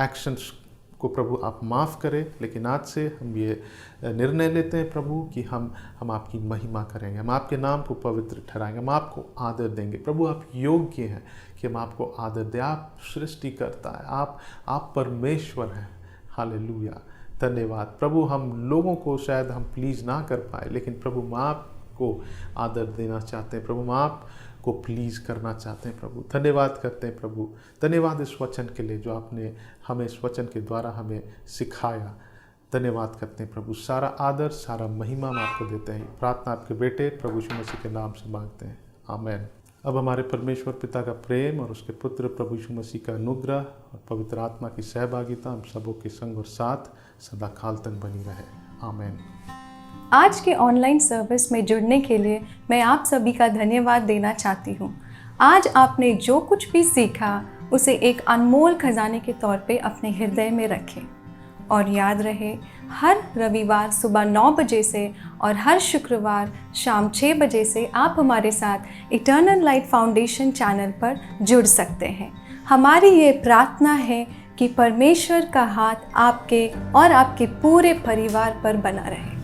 एक्शंस को प्रभु आप माफ़ करें, लेकिन आज से हम ये निर्णय लेते हैं प्रभु कि हम आपकी महिमा करेंगे, हम आपके नाम को पवित्र ठहराएंगे, हम आपको आदर देंगे। प्रभु आप योग्य हैं कि हम आपको आदर दें। आप सृष्टिकर्ता है, आप परमेश्वर हैं। हालेलुया, धन्यवाद प्रभु। हम लोगों को शायद हम प्लीज़ ना कर पाए, लेकिन प्रभु हम आपको आदर देना चाहते हैं। प्रभु हम आपको प्लीज़ करना चाहते हैं प्रभु। धन्यवाद करते हैं प्रभु। धन्यवाद इस वचन के लिए जो आपने हमें इस वचन के द्वारा हमें सिखाया। धन्यवाद करते हैं प्रभु। सारा आदर सारा महिमा हम आपको देते हैं। प्रार्थना आपके बेटे प्रभु यीशु मसीह के नाम से मांगते हैं, आमीन। अब हमारे परमेश्वर पिता का प्रेम और उसके पुत्र प्रभु यीशु मसीह का अनुग्रह और पवित्र आत्मा की सहभागिता हम सबों के संग और साथ सदा काल तक बनी रहे, आमीन। आज के ऑनलाइन सर्विस में जुड़ने के लिए मैं आप सभी का धन्यवाद देना चाहती हूँ। आज आपने जो कुछ भी सीखा उसे एक अनमोल खजाने के तौर पे अपने हृदय में रखें और याद रहे, हर रविवार सुबह 9 बजे से और हर शुक्रवार शाम 6 बजे से आप हमारे साथ इटर्नल लाइट फाउंडेशन चैनल पर जुड़ सकते हैं। हमारी ये प्रार्थना है कि परमेश्वर का हाथ आपके और आपके पूरे परिवार पर बना रहे।